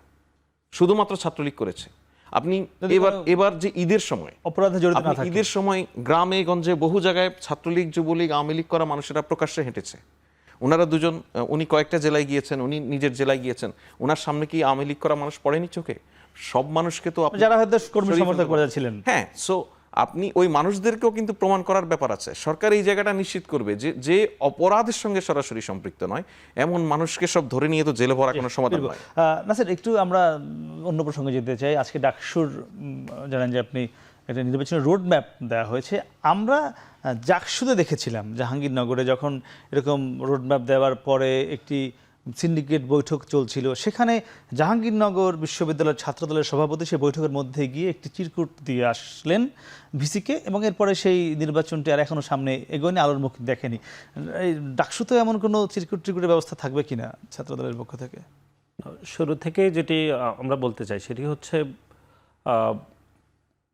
শুধুমাত্র ছাত্রলীগ করেছে। আপনি এবার যে ঈদের সময় অপরাধে জড়িত না থাকে, ঈদের সময় গ্রামে গঞ্জে বহু জায়গায় ছাত্রলীগ, যুবলীগ, আওয়ামী লীগ করা মানুষেরা প্রকাশ্যে হেঁটেছে। ওনারা দুজন, উনি কয়েকটা জেলায় গিয়েছেন, উনি নিজের জেলায় গিয়েছেন, ওনার সামনে কি আওয়ামী লীগ করা মানুষ পড়েনি চোখে? সব মানুষকে তো যারা হয়তো কর্মী সমর্থক করে যাচ্ছিলেন, হ্যাঁ। সো আপনি ওই মানুষদেরকেও কিন্তু প্রমাণ করার ব্যাপার আছে। সরকার এই জায়গাটা নিশ্চিত করবে যে যে অপরাধের সঙ্গে সরাসরি সম্পৃক্ত নয় এমন মানুষকে সব ধরে নিয়ে তো জেলে ভরা কোনো সমাধান নয়। নাসির, একটু আমরা অন্য প্রসঙ্গে যেতে চাই। আজকে ডাকসুর জানেন যে আপনি একটা নির্বাচনী রোড ম্যাপ দেওয়া হয়েছে। আমরা জাকসুতে দেখেছিলাম জাহাঙ্গীরনগরে যখন এরকম রোড ম্যাপ দেওয়ার পরে একটি সিন্ডিকেট বৈঠক চলছিল, সেখানে জাহাঙ্গীরনগর বিশ্ববিদ্যালয়ের ছাত্রদলের সভাপতি সেই বৈঠকের মধ্যে গিয়ে একটি চিরকুট দিয়ে আসলেন ভিসিকে, এবং এরপরে সেই নির্বাচনটি আর এখনো সামনে এগোয়নি, আলোর মুখ দেখেনি। এই ডাকসুতে এমন কোনো চিরকুটের ব্যবস্থা থাকবে কিনা ছাত্রদলের পক্ষ থেকে? শুরু থেকে যেটি আমরা বলতে চাই সেটি হচ্ছে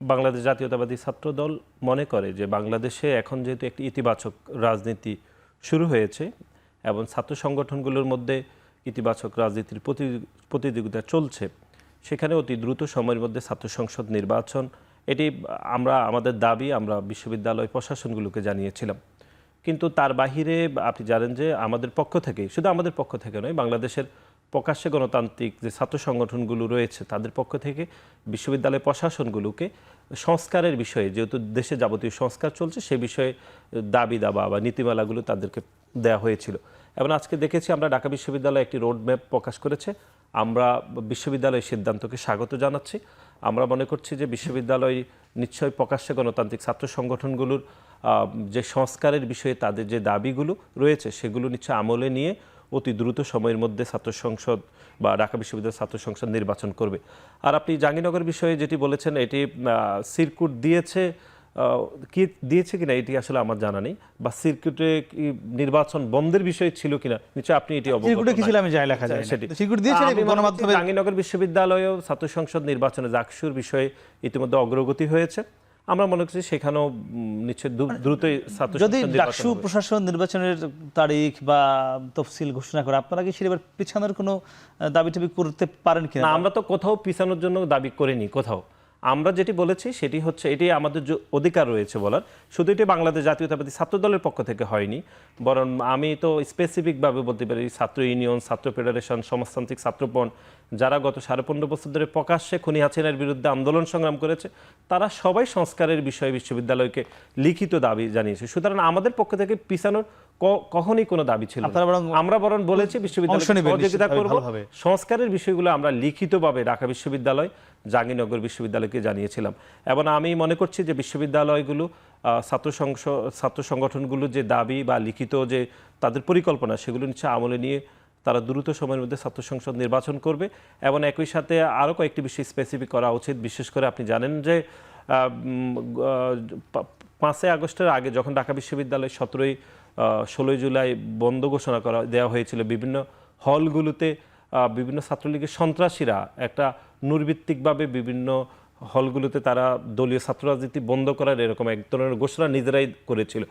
বাংলাদেশ জাতীয়তাবাদী ছাত্রদল মনে করে যে বাংলাদেশে এখন যেহেতু একটি ইতিবাচক রাজনীতি শুরু হয়েছে এবং ছাত্র সংগঠনগুলোর মধ্যে ইতিবাচক রাজনীতির প্রতিযোগিতা চলছে, সেখানে অতি দ্রুত সময়ের মধ্যে ছাত্র সংসদ নির্বাচন, এটি আমাদের দাবি আমরা বিশ্ববিদ্যালয় প্রশাসনগুলোকে জানিয়েছিলাম। কিন্তু তার বাহিরে আপনি জানেন যে আমাদের পক্ষ থেকে, শুধু আমাদের পক্ষ থেকে নয়, বাংলাদেশের প্রকাশ্যে গণতান্ত্রিক যে ছাত্র সংগঠনগুলো রয়েছে তাদের পক্ষ থেকে বিশ্ববিদ্যালয় প্রশাসনগুলোকে সংস্কারের বিষয়ে, যেহেতু দেশে যাবতীয় সংস্কার চলছে, সে বিষয়ে দাবি দাবা বা নীতিমালাগুলো তাদেরকে দেওয়া হয়েছিল। এবং আজকে দেখেছি আমরা ঢাকা বিশ্ববিদ্যালয় একটি রোড ম্যাপ প্রকাশ করেছে। আমরা বিশ্ববিদ্যালয়ের সিদ্ধান্তকে স্বাগত জানাচ্ছি। আমরা মনে করছি যে বিশ্ববিদ্যালয় নিশ্চয়ই প্রকাশ্যে গণতান্ত্রিক ছাত্র সংগঠনগুলোর যে সংস্কারের বিষয়ে তাদের যে দাবিগুলো রয়েছে সেগুলো নিশ্চয় আমলে নিয়ে অতি দ্রুত সময়ের মধ্যে ছাত্র সংসদ বা ঢাকা বিশ্ববিদ্যালয় ছাত্র সংসদ নির্বাচন করবে। আর আপনি জাহাঙ্গীরনগর বিষয়ে যেটি বলেছেন, এটি সিরকুট দিয়েছে কি দিয়েছে কিনা এটি আসলে আমার জানা নেই, বা সিরকুটে নির্বাচন বন্ধের বিষয় ছিল কিনা নিশ্চয়ই আপনি এটি অবগত। সিরকুটে কি ছিল আমি জানি, লেখা যায় না। সেটি সিরকুট দিয়েছে গণমাধ্যমে। জাহাঙ্গীরনগর বিশ্ববিদ্যালয়েও ছাত্র সংসদ নির্বাচনে জাকসুর বিষয়ে ইতিমধ্যে অগ্রগতি হয়েছে। আমরা মনে করছি সেখানেও নিশ্চয়ই দ্রুতই ছাত্র যদি সংসদ ডাকসু প্রশাসন নির্বাচনের তারিখ বা তফসিল ঘোষণা করে, আপনারা কি সেবার পিছানোর কোনো দাবি টাবি করতে পারেন কিনা? না, আমরা তো কোথাও পিছানোর জন্য দাবি করিনি কোথাও। আমরা যেটি বলেছি সেটি হচ্ছে, এটি আমাদের অধিকার রয়েছে বলার। শুধু এটি বাংলাদেশ জাতীয়তাবাদী ছাত্র দলের পক্ষ থেকে হয়নি, বরং আমি তো স্পেসিফিকভাবে বলতে পারি ছাত্র ইউনিয়ন, ছাত্র ফেডারেশন, সমাজতান্ত্রিক ছাত্রপণ, যারা গত 15.5 বছর ধরে প্রকাশ্যে খুনি হাসিনার বিরুদ্ধে আন্দোলন সংগ্রাম করেছে, তারা সবাই সংস্কারের বিষয়ে বিশ্ববিদ্যালয়কে লিখিত দাবি জানিয়েছে। সুতরাং আমাদের পক্ষ থেকে পিছানোর কখনই কোনো দাবি ছিল না। আমরা বরং বলেছি বিশ্ববিদ্যালয় সহযোগিতা করব, সংস্কারের বিষয়গুলো আমরা লিখিতভাবে ঢাকা বিশ্ববিদ্যালয়, জাহাঙ্গীরনগর বিশ্ববিদ্যালয়কে জানিয়েছিলাম। এবং আমি মনে করছি যে বিশ্ববিদ্যালয়গুলো ছাত্র সংগঠনগুলো যে দাবি বা লিখিত যে তাদের পরিকল্পনা, সেগুলো নিশ্চয় আমলে নিয়ে তারা দ্রুত সময়ের মধ্যে ছাত্র সংসদ নির্বাচন করবে। এবং একই সাথে আরও কয়েকটি বিষয় স্পেসিফিক করা উচিত। বিশেষ করে আপনি জানেন যে 5 আগস্টের আগে যখন ঢাকা বিশ্ববিদ্যালয় 16 জুলাই বন্ধ ঘোষণা দেওয়া হয়েছিল, বিভিন্ন হলগুলোতে বিভিন্ন ছাত্রলীগের সন্ত্রাসীরা একটা নূরভিত্তিকভাবে বিভিন্ন হলগুলোতে তারা দলীয় ছাত্র রাজনীতি বন্ধ করার এরকম এক ধরনের ঘোষণা নিজেরাই করেছিল।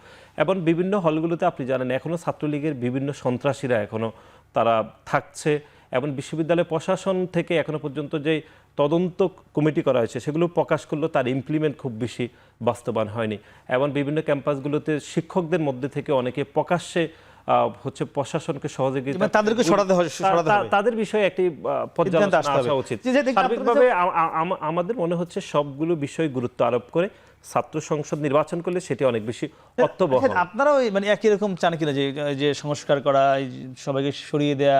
এবং বিভিন্ন হলগুলোতে আপনি জানেন এখনও ছাত্রলীগের বিভিন্ন সন্ত্রাসীরা এখনও তারা থাকছে। এবং বিশ্ববিদ্যালয় প্রশাসন থেকে এখনো পর্যন্ত যে তদন্ত কমিটি করা হয়েছে সেগুলো প্রকাশ করলেও তার ইমপ্লিমেন্ট খুব বেশি বাস্তবায়ন হয়নি। এবং বিভিন্ন ক্যাম্পাসগুলোতে শিক্ষকদের মধ্যে থেকে অনেকে প্রকাশ্যে হচ্ছে প্রশাসনকে সহযোগিতা, তাদেরকে সরাতে হবে, তাদের বিষয়ে একটি পর্যালোচনা আসা উচিত। সার্বিকভাবে আমাদের মনে হচ্ছে সবগুলো বিষয় গুরুত্ব আরোপ করে ছাত্র সংসদ নির্বাচন করলে সেটি অনেক বেশি অর্থবহ। আপনারাও মানে একই রকম চান কিনা যে সংস্কার করা, সবাইকে সরিয়ে দেয়া,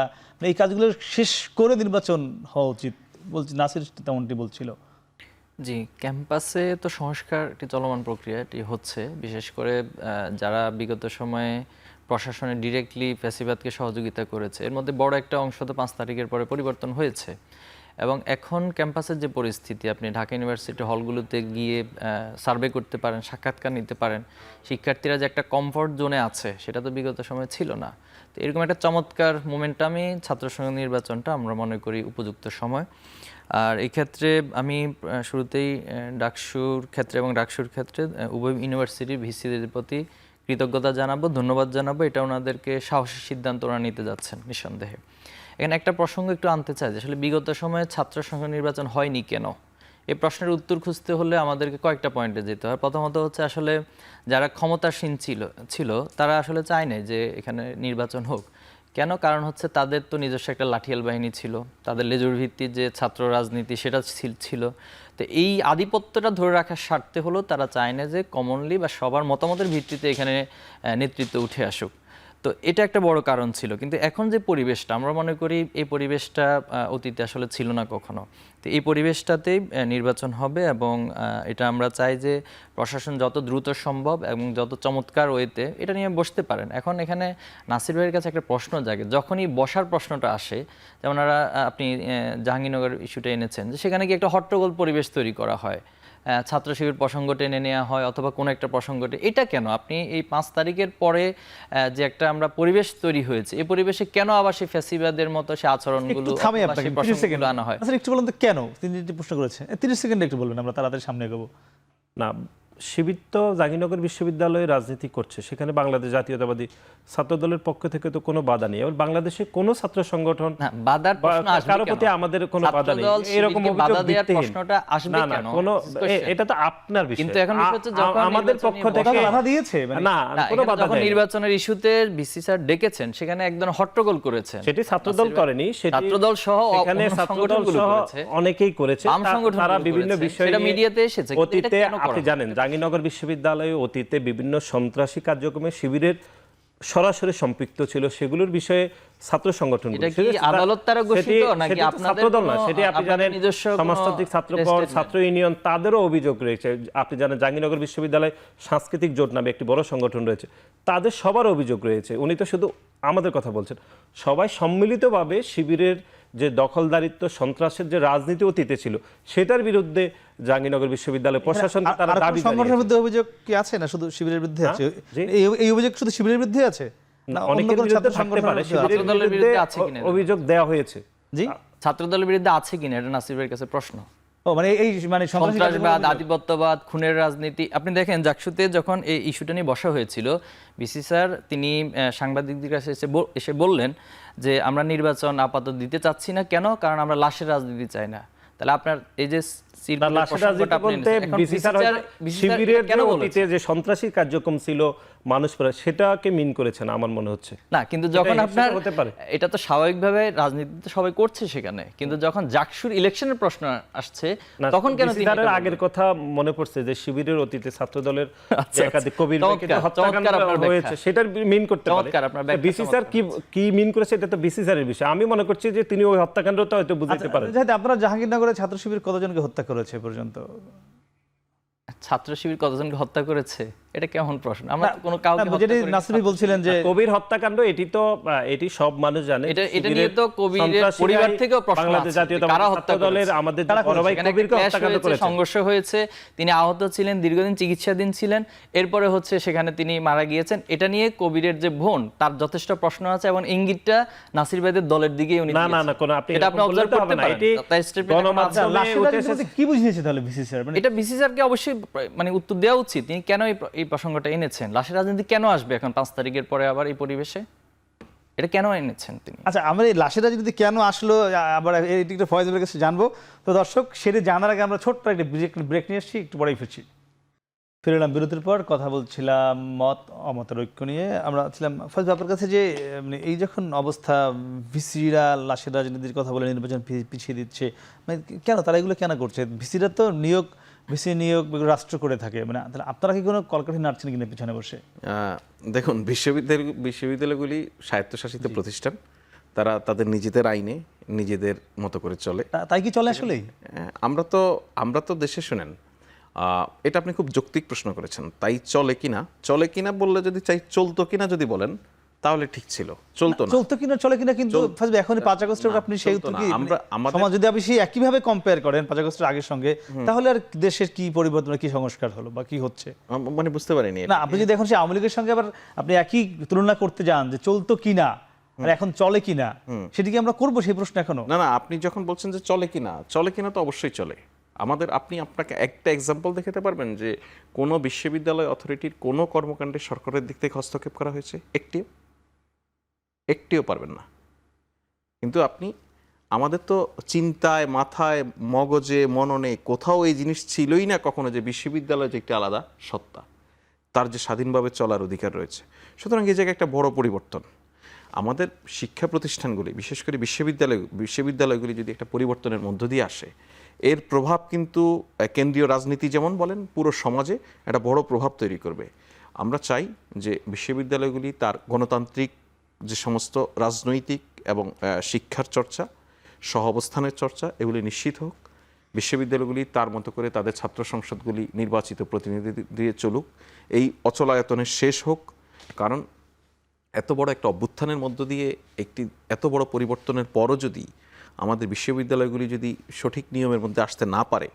এই কাজগুলো শেষ করে নির্বাচন হওয়া উচিত বলছি, নাসির তেমনটি বলছিল। জি, ক্যাম্পাসে তো সংস্কার একটি চলমান প্রক্রিয়া, এটি হচ্ছে। বিশেষ করে যারা বিগত সময়ে প্রশাসনে ডিরেক্টলি ফ্যাসিবাদকে সহযোগিতা করেছে, এর মধ্যে বড় একটা অংশ তো 5 তারিখের পরে পরিবর্তন হয়েছে। এবং এখন ক্যাম্পাসের যে পরিস্থিতি, আপনি ঢাকা ইউনিভার্সিটি হলগুলোতে গিয়ে সার্ভে করতে পারেন, সাক্ষাৎকার নিতে পারেন, শিক্ষার্থীরা যে একটা কমফর্ট জোনে আছে সেটা তো বিগত সময়ে ছিল না। তো এরকম একটা চমৎকার মোমেন্টামই ছাত্র সংসদ নির্বাচনটা আমরা মনে করি উপযুক্ত সময়। আর এই ক্ষেত্রে আমি শুরুতেই ডাকসুর ক্ষেত্রে এবং ডাকসুর ক্ষেত্রে উভয় ইউনিভার্সিটির ভিসিদের প্রতি কৃতজ্ঞতা জানাবো, ধন্যবাদ জানাবো। এটা ওনাদেরকে সাহসী সিদ্ধান্ত ওরা নিতে যাচ্ছেন নিঃসন্দেহে। এখানে একটা প্রসঙ্গ একটু আনতে চাই যে আসলে বিগত সময়ে ছাত্র সংসদ নির্বাচন হয়নি কেন, এই প্রশ্নের উত্তর খুঁজতে হলে আমাদেরকে কয়েকটা পয়েন্টে যেতে হয়। প্রথমত হচ্ছে আসলে যারা ক্ষমতাসীন ছিল তারা আসলে চায় না যে এখানে নির্বাচন হোক। কেন? কারণ হচ্ছে তাদের তো নিজস্ব একটা লাঠিয়াল বাহিনী ছিল, তাদের লেজুর ভিত্তির যে ছাত্র রাজনীতি সেটা ছিল। তো এই আধিপত্যটা ধরে রাখার স্বার্থে হলো তারা চায় না যে কমনলি বা সবার মতামতের ভিত্তিতে এখানে নেতৃত্ব উঠে আসুক। তো এটা একটা বড় কারণ ছিল। কিন্তু এখন যে পরিবেশটা, আমরা মনে করি এই পরিবেশটা অতীতে আসলে ছিল না কখনো। তো এই পরিবেশটাতেই নির্বাচন হবে এবং এটা আমরা চাই যে প্রশাসন যত দ্রুত সম্ভব এবং যত চমৎকার ওয়েতে এটা নিয়ে বসতে পারেন। এখন এখানে নাসির ভাইয়ের কাছে একটা প্রশ্ন জাগে, যখনই বসার প্রশ্নটা আসে, যেমন আপনি জাহাঙ্গীরনগর ইস্যুটা এনেছেন, যে সেখানে কি একটা হট্টগোল পরিবেশ তৈরি করা হয়, ছাত্র শিবির প্রসঙ্গ টেনে নেওয়া হয় অথবা কোনো একটা প্রসঙ্গটে, এটা কেন? আপনি এই 5 তারিখের পরে যে একটা আমরা পরিবেশ তৈরি হয়েছে, এই পরিবেশে কেন আবার সেই ফ্যাসিবাদের মতো সেই আচরণগুলো আনা হয়? একটু বলুন তো কেন? তিনি যে প্রশ্ন করেছে 30 সেকেন্ড একটু বলবেন, আমরা তাড়াতাড়ি সামনে এগোবো। না, শিবির তো জাহাঙ্গীরনগর বিশ্ববিদ্যালয়ে রাজনীতি করছে, সেখানে বাংলাদেশ জাতীয়তাবাদী ছাত্র দলের পক্ষ থেকে তো কোনো বাধা নেই। এবার বাংলাদেশে কোনো ছাত্র সংগঠন না, বাধার বা প্রশ্ন আসবে কারো কেন? প্রতি আমাদের কোনো বাধা নেই, ছাত্রদল এরকম শিবিরকে অভিযোগ বাধা দেওয়ার ভিত্তিহীন। প্রশ্নটা আসবে না না কেন? কোনো Question. এটা তো আপনার বিষয়। কিন্তু এখন বিষয় হচ্ছে যখন আমাদের নির্বাচনী পক্ষ বছর- থেকে বাধা দিয়েছে মানে না না, কোনো এখানে বাধা যখন দেয়নি। নির্বাচনের ইস্যুতে বিসি স্যার ডেকেছেন, সেখানে একদম হট্টগোল করেছেন। সেটি ছাত্রদল করেনি, সেটি ছাত্রদল সহ সেখানে অন্য ছাত্রদল সংগঠনগুলো সহ করেছে। অনেকেই করেছে। বাম সংগঠনগুলো তারা বিভিন্ন করেছে। বিষয় সেটা নিয়ে মিডিয়াতে এসেছে, কিন্তু এটা অতীতে কেন করা আপনি হয়? জানেন জাহাঙ্গীরনগর বিশ্ববিদ্যালয়ে অতীতে বিভিন্ন সন্ত্রাসী কার্যক্রমে শিবিরের সরাসরি সম্পৃক্ত ছিল, সেগুলোর বিষয়ে ছাত্র সংগঠন এটা কি আদালত দ্বারা ঘোষিত নাকি আপনাদের ছাত্রদল না, কোনো- সেটি আপনি আপনাদের জানেন নিজস্ব কোনো সমাজতান্ত্রিক ছাত্রফ্রন্ট, statement? ছাত্র ইউনিয়ন, তাদেরও অভিযোগ রয়েছে। আপনি জানেন জাহাঙ্গীরনগর বিশ্ববিদ্যালয়ে সাংস্কৃতিক জোট নামে একটি বড় সংগঠন রয়েছে, তাদের সবার অভিযোগ রয়েছে। উনি তো শুধু আমাদের কথা বলছেন, সবাই সম্মিলিতভাবে শিবিরের যে দখলদারিত্ব, সন্ত্রাসের যে রাজনীতি অতীতে ছিল, সেটার বিরুদ্ধে জাহাঙ্গীরনগর বিশ্ববিদ্যালয় প্রশাসনকে তারা আর কোনো দাবি সংগঠনের জানিয়েছে। বিরুদ্ধে অভিযোগ কি আছে, না শুধু শিবিরের বিরুদ্ধে আছে? জি। এই অভিযোগ শুধু শিবিরের বিরুদ্ধে আছে, না অন্য অনেকের কোনো বিরুদ্ধে ছাত্র থাকতে সংগঠনের পারে, বিরুদ্ধে আছে? শিবিরের ছাত্রদলের বিরুদ্ধে বিরুদ্ধে আছে কিনা? অভিযোগ দেওয়া হয়েছে। জি, ছাত্রদলের বিরুদ্ধে আছে কিনা, এটা নাসির ভাইয়ের কাছে প্রশ্ন। ও মানে এই মানে সন্ত্রাসী সন্ত্রাসবাদ, কার্যক্রমের আধিপত্যবাদ, খুনের রাজনীতি। আপনি দেখেন জাকসুতে যখন এই ইস্যুটা নিয়ে বসা হয়েছিল, বিসি স্যার তিনি সাংবাদিকদের কাছে এসে বললেন যে আমরা নির্বাচন আপাতত দিতে চাচ্ছি না। কেন? কারণ আমরা লাশের রাজনীতি চাই না। তাহলে আপনার এই যে না, লাশের রাজনীতি বলতে বিসি স্যার হয়তো শিবিরের যে অতীতে যে সন্ত্রাসী কার্যক্রম ছিল মানুষ পরে, সেটাকে মিন করেছেন আমার মনে হচ্ছে। না, কিন্তু যখন সেটা আপনার হতে পারে। এটা তো স্বাভাবিকভাবে রাজনীতিতে সবাই করছে সেখানে, কিন্তু যখন জাকসুর ইলেকশনের প্রশ্ন আসছে না, তখন কেন বিসি তিনি স্যারের এটা বললেন? আগের কথা মনে পড়ছে যে শিবিরের অতীতে ছাত্রদলের আচ্ছা, যে একাধিক কবির ভাইকে যে চমৎকার, হত্যাকাণ্ড চমৎকার আপনার ব্যাখ্যা। হয়েছে, সেটার মিন করতে পারে। চমৎকার, আপনার ব্যাখ্যা বিসি স্যার কি মিন করেছে, এটা তো বিসি স্যারের বিষয়। আমি মনে করছি যে তিনি ওই হত্যাকাণ্ডটা হয়তো বুঝতে পারেন। জাহিদ, আপনারা জাহাঙ্গীরনগরে ছাত্র শিবির কতজনকে হত্যা করেছে এ পর্যন্ত? ছাত্র শিবির কতজনকে হত্যা করেছে, এটা কেমন প্রশ্ন? আমরা তো কোনো কাউকে হত্যা যেটি করিনি। নাসির ভাই বলছিলেন যে কবির হত্যাকাণ্ড, এটি সব মানুষ জানে। এটা নিয়ে তো কবিরের পরিবার থেকেও প্রশ্ন বাংলাদেশ আছে, জাতীয়তাবাদী কারা হত্যা ছাত্র দলের করেছে? আমাদের কারা বড় ভাই সেখানে একটা কবিরকে clash হত্যাকাণ্ড হয়েছে, করেছে। সংঘর্ষ হয়েছে, তিনি আহত ছিলেন, দীর্ঘদিন চিকিৎসাধীন ছিলেন, এরপরে হচ্ছে সেখানে তিনি মারা গিয়েছেন। এটা নিয়ে কবিরের যে বোন, তার যথেষ্ট প্রশ্ন আছে এবং ইঙ্গিতটা নাসির ভাইদের দলের দিকেই উনি না না না, দিয়েছেন। কোনো আপনি এটা আপনি এরকম বললে observe তো করতে হবে না। পারেন। এটি তার statement এখন আছে। গণমাধ্যমে লাশের উঠে রাজনীতি বলতে এসেছে। কি বুঝিয়েছে তাহলে বিসি স্যার? মানে এটা বিসি স্যারকে অবশ্যই মানে উত্তর দেওয়া উচিত, তিনি কেন এই প্রসঙ্গটা এনেছেন। লাশের রাজনীতি কেন আসবে এখন 5 তারিখের পরে আবার এই পরিবেশে? এটা কেন এনেছেন তিনি? আচ্ছা, আমরা এই লাশের রাজনীতি কেন আসলো আবার এইটা ফয়েজের কাছে জানবো। তো দর্শক, সেটা জানার আগে আমরা ছোট্ট একটা ব্রেক নিয়ে এসেছি, একটু পরেই ফিরছি। ফিরে এলাম বিরতির পর, কথা বলছিলাম মত অমতের ঐক্য নিয়ে। আমরা ছিলাম ফয়েজ আপনার কাছে যে মানে এই যখন অবস্থা, ভিসিরা লাশের রাজনীতির কথা বলে নির্বাচন পিছিয়ে দিচ্ছে, মানে কেন তারা এগুলো কেন করছে? ভিসিরা তো ভিসি নিয়োগ রাষ্ট্র করে থাকে, মানে তাহলে আপনারা কি কোনো কলকাঠি নাড়ছেন কিনা পিছনে বসে? দেখুন, বিশ্ববিদ্যালয়গুলি স্বায়ত্তশাসিত প্রতিষ্ঠান, তারা তাদের নিজেদের আইনে নিজেদের মতো করে চলে। তাই কি চলে আসলেই? আমরা তো দেশে শুনেন, এটা আপনি খুব যৌক্তিক প্রশ্ন করেছেন। তাই চলে কিনা বললে, যদি চাই চলতো কিনা যদি বলেন, তাহলে ঠিক ছিল। চলতো কিনা চলে কিনা, কিন্তু এখন 5 আগস্টের আপনি সেই উত্তর কি সমাজ যদি আপনি সেই একইভাবে কম্পেয়ার করেন 5 আগস্টের আগের সঙ্গে, তাহলে আর দেশের কি পরিবর্তন, কি সংস্কার হলো বা কি হচ্ছে? মানে বুঝতে পারিনি না, আপনি যদি এখন সেই আওয়ামী লীগের সঙ্গে আবার আপনি একই তুলনা করতে যান যে চলতো কিনা আর এখন চলে কিনা, সেটি কি আমরা করবো সেই প্রশ্ন এখনো? না, আপনি যখন বলছেন যে চলে কিনা তো অবশ্যই চলে। আপনাকে একটা এক্সাম্পল দেখাতে পারবেন যে কোনো বিশ্ববিদ্যালয় অথরিটির কোনো কর্মকাণ্ডে সরকারের দিক থেকে হস্তক্ষেপ করা হয়েছে? একটিও পারবেন না। কিন্তু আমাদের তো চিন্তায়, মাথায়, মগজে, মননে কোথাও এই জিনিস ছিলই না কখনো যে বিশ্ববিদ্যালয় যে একটি আলাদা সত্তা, তার যে স্বাধীনভাবে চলার অধিকার রয়েছে। সুতরাং এই জায়গায় একটা বড় পরিবর্তন। আমাদের শিক্ষা প্রতিষ্ঠানগুলি, বিশেষ করে বিশ্ববিদ্যালয়গুলি যদি একটা পরিবর্তনের মধ্য দিয়ে আসে, এর প্রভাব কিন্তু কেন্দ্রীয় রাজনীতি যেমন বলেন, পুরো সমাজে একটা বড় প্রভাব তৈরি করবে। আমরা চাই যে বিশ্ববিদ্যালয়গুলি তার গণতান্ত্রিক যে সমস্ত রাজনৈতিক এবং শিক্ষার চর্চা, সহ অবস্থানের চর্চা, এগুলি নিশ্চিত হোক। বিশ্ববিদ্যালয়গুলি তার মতো করে তাদের ছাত্র সংসদগুলি নির্বাচিত প্রতিনিধি দিয়ে চলুক। এই অচলায়তনের শেষ হোক। কারণ এত বড় একটা অভ্যুত্থানের মধ্য দিয়ে এত বড় পরিবর্তনের পরও যদি আমাদের বিশ্ববিদ্যালয়গুলি যদি সঠিক নিয়মের মধ্যে আসতে না পারে,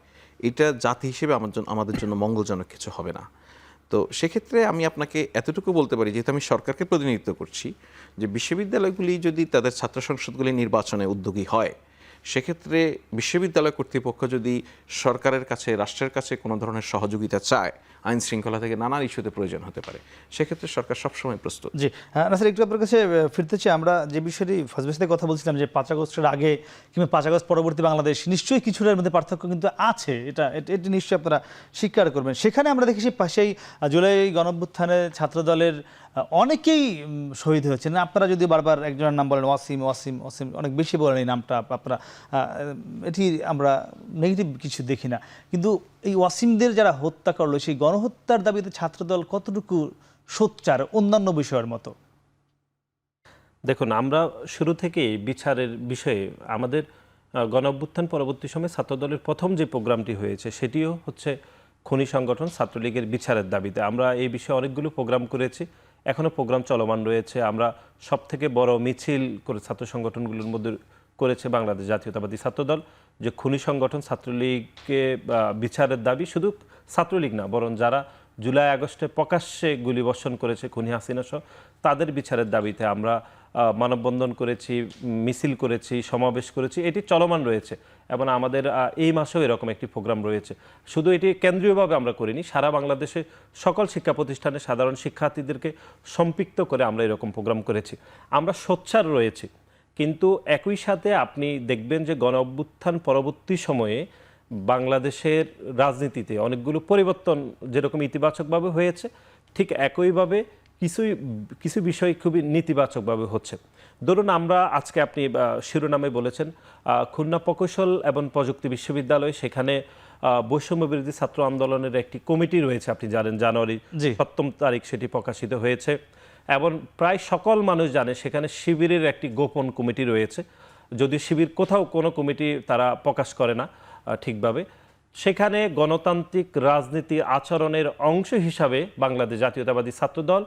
এটা জাতি হিসেবে আমাদের জন্য মঙ্গলজনক কিছু হবে না। তো সেক্ষেত্রে আমি আপনাকে এতটুকু বলতে পারি, যেহেতু আমি সরকারকে প্রতিনিধিত্ব করছি, যে বিশ্ববিদ্যালয়গুলি যদি তাদের ছাত্র সংসদগুলি নির্বাচনে উদ্যোগী হয়, সেক্ষেত্রে বিশ্ববিদ্যালয় কর্তৃপক্ষ যদি সরকারের কাছে, রাষ্ট্রের কাছে কোনো ধরনের সহযোগিতা চায়, আইন শৃঙ্খলা থেকে নানান ইস্যুতে প্রয়োজন হতে পারে, সেক্ষেত্রে সরকার সবসময় প্রস্তুত। জি নাসির, একটু আপনার কাছে ফিরতে চাই। আমরা যে বিষয়টি ফার্স্ট বেসিতে কথা বলছিলাম যে 5 আগস্টের আগে কিংবা 5 আগস্ট পরবর্তী বাংলাদেশ, নিশ্চয়ই কিছুটার মধ্যে পার্থক্য কিন্তু আছে, এটি নিশ্চয়ই আপনারা স্বীকার করবেন। সেখানে আমরা দেখেছি সেই জুলাই গণঅভ্যুত্থানে ছাত্রদলের অনেকেই শহীদ হয়েছেন। আপনারা যদি বারবার একজনের নাম বলেন, ওয়াসিম ওয়াসিম ওয়াসিম, অনেক বেশি বলেন এই নামটা আপনারা, এটি আমরা নেগেটিভ কিছু দেখি না, কিন্তু এই ওয়াসিমদের যারা হত্যা করলো সেই গণহত্যার দাবিতে ছাত্রদল কতটুকু সোচ্চার অন্যান্য বিষয়ের মতো? দেখুন, আমরা শুরু থেকেই বিচারের বিষয়ে আমাদের গণঅভ্যুত্থান পরবর্তী সময়ে ছাত্রদলের প্রথম যে প্রোগ্রামটি হয়েছে সেটিও হচ্ছে খনি সংগঠন ছাত্রলীগের বিচারের দাবিতে। আমরা এই বিষয়ে অনেকগুলো প্রোগ্রাম করেছি, এখনও প্রোগ্রাম চলমান রয়েছে। আমরা সবথেকে বড় মিছিল করে ছাত্র সংগঠনগুলোর মধ্যে করেছে বাংলাদেশ জাতীয়তাবাদী ছাত্রদল, যে খনি সংগঠন ছাত্রলীগকে বিচারের দাবি, শুধু ছাত্রলীগ না বরং যারা জুলাই আগস্টে প্রকাশ্যে গুলিবর্ষণ করেছে খুনি হাসিনা সহ, তাদের বিচারের দাবিতে আমরা মানববন্ধন করেছি, মিছিল করেছি, সমাবেশ করেছি। এটি চলমান রয়েছে এবং আমাদের এই মাসেও এরকম একটি প্রোগ্রাম রয়েছে। শুধু এটি কেন্দ্রীয়ভাবে আমরা করিনি, সারা বাংলাদেশে সকল শিক্ষা প্রতিষ্ঠানে সাধারণ শিক্ষার্থীদেরকে সম্পৃক্ত করে আমরা এরকম প্রোগ্রাম করেছি। আমরা সোচ্চার রয়েছি, কিন্তু একই সাথে আপনি দেখবেন যে গণ অভ্যুত্থান পরবর্তী সময়ে বাংলাদেশের রাজনীতিতে অনেকগুলো পরিবর্তন যেরকম ইতিবাচকভাবে হয়েছে, ঠিক একইভাবে কিছু বিষয় খুবই নেতিবাচকভাবে হচ্ছে। ধরুন, আমরা আজকে আপনি শিরোনামে বলেছেন খুলনা প্রকৌশল এবং প্রযুক্তি বিশ্ববিদ্যালয়, সেখানে বৈষম্য বিরোধী ছাত্র আন্দোলনের একটি কমিটি রয়েছে, আপনি জানেন জানুয়ারি 7 তারিখ সেটি প্রকাশিত হয়েছে। এবং প্রায় সকল মানুষ জানে সেখানে শিবিরের একটি গোপন কমিটি রয়েছে, যদি শিবির কোথাও কোনো কমিটি তারা প্রকাশ করে না ঠিকভাবে। সেখানে গণতান্ত্রিক রাজনীতি আচরণের অংশ হিসাবে বাংলাদেশ জাতীয়তাবাদী ছাত্রদল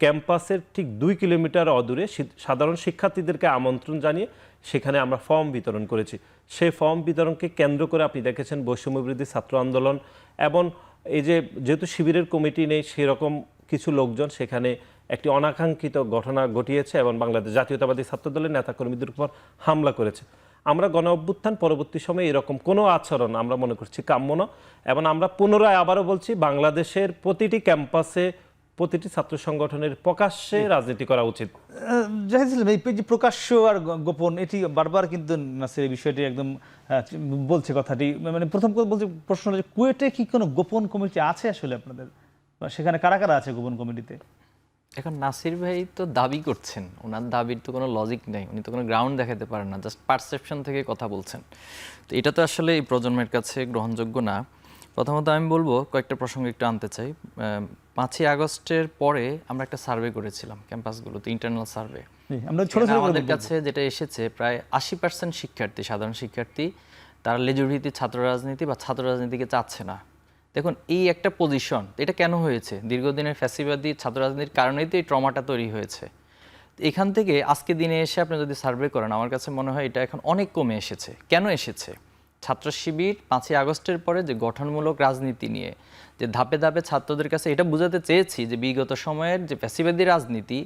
ক্যাম্পাসের ঠিক 2 কিলোমিটার অদূরে সাধারণ শিক্ষার্থীদেরকে আমন্ত্রণ জানিয়ে সেখানে আমরা ফর্ম বিতরণ করেছি। সেই ফর্ম বিতরণকে কেন্দ্র করে আপনি দেখেছেন বৈষম্য বিরোধী ছাত্র আন্দোলন এবং এই যেহেতু শিবিরের কমিটি নেই, সেরকম কিছু লোকজন সেখানে একটি অনাকাঙ্ক্ষিত ঘটনা ঘটিয়েছে এবং বাংলাদেশ জাতীয়তাবাদী ছাত্রদলের নেতাকর্মীদের উপর হামলা করেছে। আমরা গণ অভ্যুত্থান পরবর্তী সময়ে এরকম কোনো আচরণ আমরা মনে করছি কাম্য না, এবং আমরা পুনরায় আবারও বলছি, বাংলাদেশের প্রতিটি ক্যাম্পাসে প্রতিটি ছাত্র সংগঠনের প্রকাশ্যে রাজনীতি করা উচিত। জাহিদ ইসলাম, এই যে প্রকাশ্য আর গোপন, এটি বারবার কিন্তু নাসির এই বিষয়টি একদম বলছে কথাটি, মানে প্রথম কথা বলছে প্রশ্ন হলো যে কুয়েটে কি কোনো গোপন কমিটি আছে আসলে আপনাদের, সেখানে কারা কারা আছে গোপন কমিটিতে? এখন নাসির ভাই তো দাবি করছেন, ওনার দাবির তো কোনো লজিক নেই, উনি তো কোনো গ্রাউন্ড দেখাতে পারেন না, জাস্ট পারসেপশন থেকে কথা বলছেন। তো এটা তো আসলে এই প্রজন্মের কাছে গ্রহণযোগ্য না। প্রথমত আমি বলবো, কয়েকটা প্রসঙ্গ একটু আনতে চাই। 5ই আগস্টের পরে আমরা একটা সার্ভে করেছিলাম ক্যাম্পাসগুলোতে, ইন্টারনাল সার্ভে। আমাদের কাছে যেটা এসেছে, প্রায় 80% শিক্ষার্থী, সাধারণ শিক্ষার্থী, তারা লেজুর ছাত্র রাজনীতি বা ছাত্র রাজনীতিকে চাচ্ছে না। দেখুন, এই একটা পজিশন, এটা কেন হয়েছে? দীর্ঘদিনের ফ্যাসিবাদী ছাত্র রাজনীতির কারণেই তো এই ট্রমাটা তৈরি হয়েছে। এখান থেকে আজকে দিনে এসে আপনি যদি সার্ভে করেন, আমার কাছে মনে হয় এটা এখন অনেক কমে এসেছে। কেন এসেছে? ছাত্র শিবির 5ই আগস্টের পরে যে গঠনমূলক রাজনীতি নিয়ে যে ধাপে ধাপে ছাত্রদের কাছে এটা বোঝাতে চেয়েছি যে বিগত সময়ের যে ফ্যাসিবাদী রাজনীতি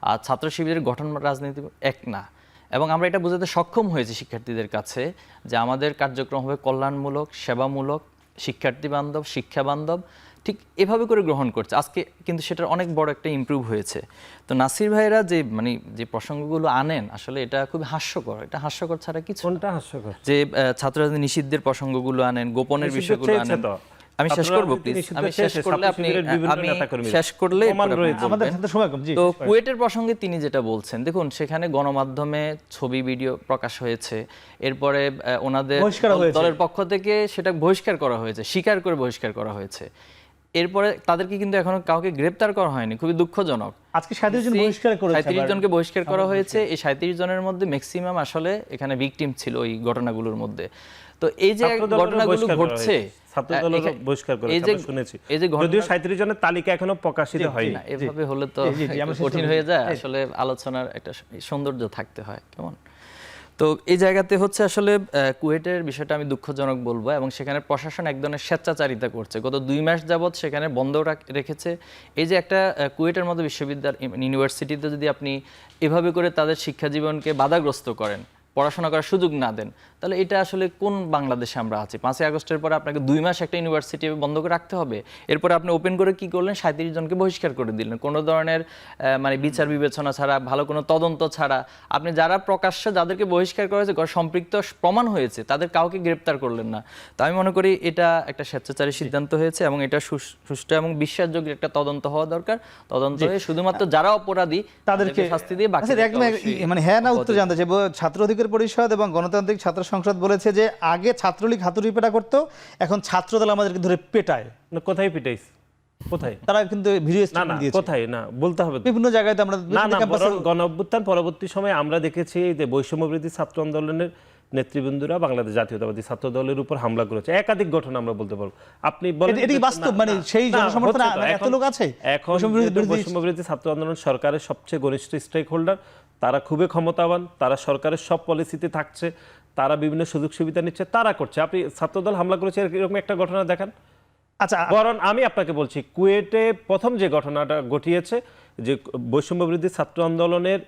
আর ছাত্র শিবিরের গঠন রাজনীতি এক না, এবং আমরা এটা বোঝাতে সক্ষম হয়েছি শিক্ষার্থীদের কাছে যে আমাদের কার্যক্রম হবে কল্যাণমূলক, সেবামূলক, শিক্ষার্থী বান্ধব, শিক্ষা বান্ধব, ঠিক এভাবে করে গ্রহণ করছে। আজকে কিন্তু সেটার অনেক বড় একটা ইমপ্রুভ হয়েছে। তো নাসির ভাইরা যে প্রসঙ্গগুলো আনেন, আসলে এটা খুব হাস্যকর। এটা হাস্যকর ছাড়া কিছু। কোনটা হাস্যকর? যে ছাত্র রাজনীতি নিষিদ্ধের প্রসঙ্গগুলো আনেন, গোপনের বিষয়গুলো আনেন। আমি শেষ করব প্লিজ, আমি শেষ করলে আপনি শেষ করলে আমাদের সময় কম। তো কুয়েটের প্রসঙ্গে তিনি যেটা বলছেন, দেখুন সেখানে গণমাধ্যমে ছবি ভিডিও প্রকাশ হয়েছে, এরপরে ওনাদের দলের পক্ষ থেকে সেটা বহিষ্কার করা হয়েছে, স্বীকার করে বহিষ্কার করা হয়েছে। এরপরে তাদেরকে কিন্তু এখনো কাউকে গ্রেপ্তার করা হয়নি, খুবই দুঃখজনক। আজকে 37 জনকে বহিষ্কার করা হয়েছে। এই 37 জনের মধ্যে ম্যাক্সিমাম আসলে এখানে ভিকটিম ছিল ওই ঘটনাগুলোর মধ্যে। তো এই যে ঘটনাগুলো ঘটছে, জনের তালিকা এখনো প্রকাশিত হয়নি। এভাবে হলে তো কঠিন হয়ে যায়, আসলে আলোচনার একটা সৌন্দর্য থাকতে হয় কেমন। তো এই জায়গাতে হচ্ছে আসলে কুয়েটের বিষয়টা আমি দুঃখজনক বলবো, এবং সেখানে প্রশাসন এক ধরনের স্বেচ্ছাচারিতা করছে। গত 2 মাস যাবৎ সেখানে বন্ধ রেখেছে। এই যে একটা কুয়েটের মতো বিশ্ববিদ্যালয়, ইউনিভার্সিটিতে যদি আপনি এভাবে করে তাদের শিক্ষা জীবনকে বাধাগ্রস্ত করেন, পড়াশোনা করার সুযোগ না দেন, তাহলে এটা আসলে কোন বাংলাদেশে আমরা আছি? 5ই আগস্টের পরে আপনাকে 2 মাস একটা ইউনিভার্সিটি বন্ধ করে রাখতে হবে, এরপরে আপনি ওপেন করে কি করলেন? 37 জনকে বহিষ্কার করে দিলেন, কোনো ধরনের মানে বিচার বিবেচনা ছাড়া, ভালো কোনো তদন্ত ছাড়া। আপনি যারা প্রকাশ্যে যাদেরকে বহিষ্কার করা হয়েছে, সম্পৃক্ত প্রমাণ হয়েছে, তাদের কাউকে গ্রেপ্তার করলেন না। তো আমি মনে করি এটা একটা স্বেচ্ছাচারী সিদ্ধান্ত হয়েছে এবং এটা সুষ্ঠু এবং বিশ্বাসযোগ্য একটা তদন্ত হওয়া দরকার। তদন্ত হয়ে শুধুমাত্র যারা অপরাধী তাদেরকে শাস্তি দিয়ে বাকি মানে হ্যাঁ না উত্তর জানতে চাইবো। ছাত্র অধিকার পরিষদ এবং গণতান্ত্রিক ছাত্র সংসদ বলেছে যে আগে ছাত্রলীগ হাতুড়ি পেটা করতো, এখন ছাত্রদল আমাদেরকে ধরে পেটায়। কোথায় পিটাইছে? কোথায়? তারা কিন্তু ভিডিও না না, স্টেটমেন্ট দিয়েছে। কোথায়? না বলতে হবে তো। বিভিন্ন জায়গায় তো আমরা না না, বরং গণ অভ্যুত্থান পরবর্তী সময়ে আমরা দেখেছি যে বৈষম্যবিরোধী ছাত্র আন্দোলনের নেতৃবৃন্দরা বাংলাদেশ জাতীয়তাবাদী ছাত্র দলের উপর হামলা করেছে। একাধিক ঘটনা আমরা বলতে পারবো। আপনি বলেন এটা কি বাস্তব? মানে সেই জনসমর্থন এত লোক আছে এখন? বৈষম্যবিরোধী ছাত্র আন্দোলন সরকারের সবচেয়ে ঘনিষ্ঠ স্টেক হোল্ডার, তারা খুবই ক্ষমতাবান, তারা সরকারের সব পলিসিতে থাকছে, তারা বিভিন্ন সুযোগ সুবিধা নিচ্ছে, তারা করছে। আপনি ছাত্রদল হামলা করেছে এরকম একটা ঘটনা দেখান। আচ্ছা, বরং আমি আপনাকে বলছি, কুয়েটে প্রথম যে ঘটনাটা ঘটিয়েছে, যে বৈষম্যবিরোধী ছাত্র আন্দোলনের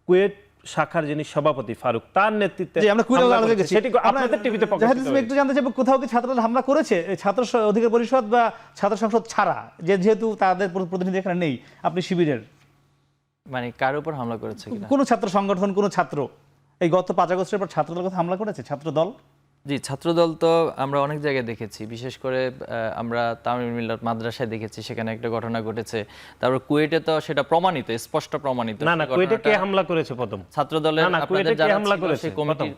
কুয়েট শাখার যিনি সভাপতি ফারুক, তার নেতৃত্বে যে আমরা কুয়েটে আলোচনা করেছি, সেটি আপনাদের টিভিতে প্রকাশিত হয়েছে। একটু জানতে চাইবো কোথাও কি ছাত্রদল হামলা করেছে ছাত্র অধিকার পরিষদ বা ছাত্র সংসদ ছাড়া, যেহেতু তাদের প্রতিনিধি এখানে নেই? আপনি শিবিরের মানে কার উপর হামলা করেছে কিনা? কোন ছাত্র সংগঠন, কোন ছাত্র এই গত 5 আগস্টের পর ছাত্রদল কথা হামলা করেছে? ছাত্রদল? জি, ছাত্রদল তো আমরা অনেক জায়গায় দেখেছি, বিশেষ করে আমরা তামিল মিল্লাত মাদ্রাসায় দেখেছি, সেখানে একটা ঘটনা ঘটেছে। তারপর কুয়েটে তো সেটা প্রমাণিত, স্পষ্ট প্রমাণিত। না না, কুয়েটে কে হামলা করেছে প্রথম? ছাত্রদলের আপনাদের যারা হামলা করেছে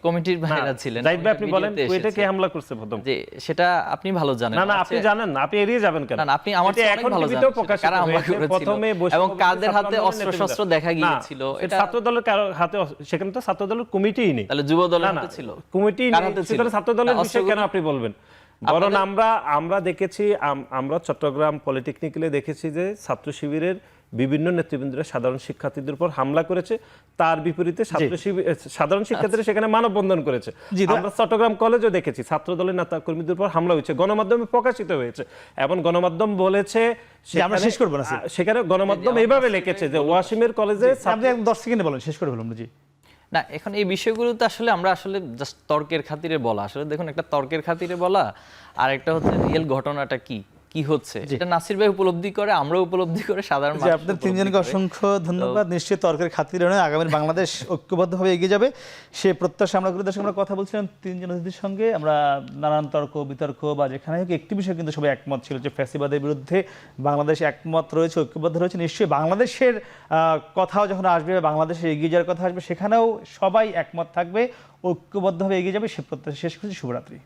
কমিটির বাইরে ছিলেন। জাহিদ ভাই, আপনি বলেন কুয়েটে কে হামলা করছে প্রথম? যে সেটা আপনি ভালো জানেন। না না, আপনি জানেন না, আপনি এড়িয়ে যাবেন কেন? না, আপনি আমার চেয়ে অনেক ভালো জানেন কারা হামলা করেছিল প্রথমে এবং কাদের হাতে অস্ত্র শস্ত্র দেখা গিয়েছিল। এটা ছাত্রদলের হাতে, সেখানে তো ছাত্রদলের কমিটিই নেই। তাহলে যুব দলের হাতে ছিল, কমিটি নেই, সেখানে ছাত্রদলের বিষয় কেন আপনি বলবেন? বরং আমরা দেখেছি, আমরা চট্টগ্রাম পলিটেকনিক্যালে দেখেছি যে ছাত্র শিবিরের বিভিন্ন নেতৃবৃন্দরা সাধারণ শিক্ষার্থীদের উপর হামলা করেছে, তার বিপরীতে সাধারণ শিক্ষার্থীরা সেখানে মানববন্ধন করেছে। আমরা চট্টগ্রাম কলেজও দেখেছি ছাত্র দলের নেতা কর্মীদের উপর হামলা হয়েছে, গণমাধ্যমে প্রকাশিত হয়েছে এবং গণমাধ্যম বলেছে, আমরা শেষ করব না, সেখানে গণমাধ্যম এইভাবে লিখেছে যে ওয়াসিমের কলেজে। আপনি 10 সেকেন্ডে বলেন, শেষ করে ফেলুন। জি না, এখন এই বিষয়গুলো তো আসলে আমরা জাস্ট তর্কের খাতিরে বলা, আসলে দেখুন একটা তর্কের খাতিরে বলা আর একটা হচ্ছে রিয়েল ঘটনাটা কি হচ্ছে, এটা নাসির ভাই উপলব্ধি করে, আমরা উপলব্ধি করে, সাধারণ মানুষ। আপনাদের তিনজনকে অসংখ্য ধন্যবাদ। নিশ্চয়ই তর্কের খাতিরে নয়, আগামী বাংলাদেশ ঐক্যবদ্ধভাবে এগিয়ে যাবে সে প্রত্যাশা আমরা করে। দর্শক, আমরা কথা বলছিলাম তিনজন অতিথির সঙ্গে। আমরা নানান তর্ক বিতর্ক বা যেখানে হোক একটি বিষয় কিন্তু সবাই একমত ছিল যে ফ্যাসিবাদের বিরুদ্ধে বাংলাদেশ একমত রয়েছে, ঐক্যবদ্ধ রয়েছে। নিশ্চয়ই বাংলাদেশের কথাও যখন আসবে, বাংলাদেশে এগিয়ে যাওয়ার কথা আসবে, সেখানেও সবাই একমত থাকবে, ঐক্যবদ্ধভাবে এগিয়ে যাবে সে প্রত্যাশা শেষ করছি। শুভরাত্রি।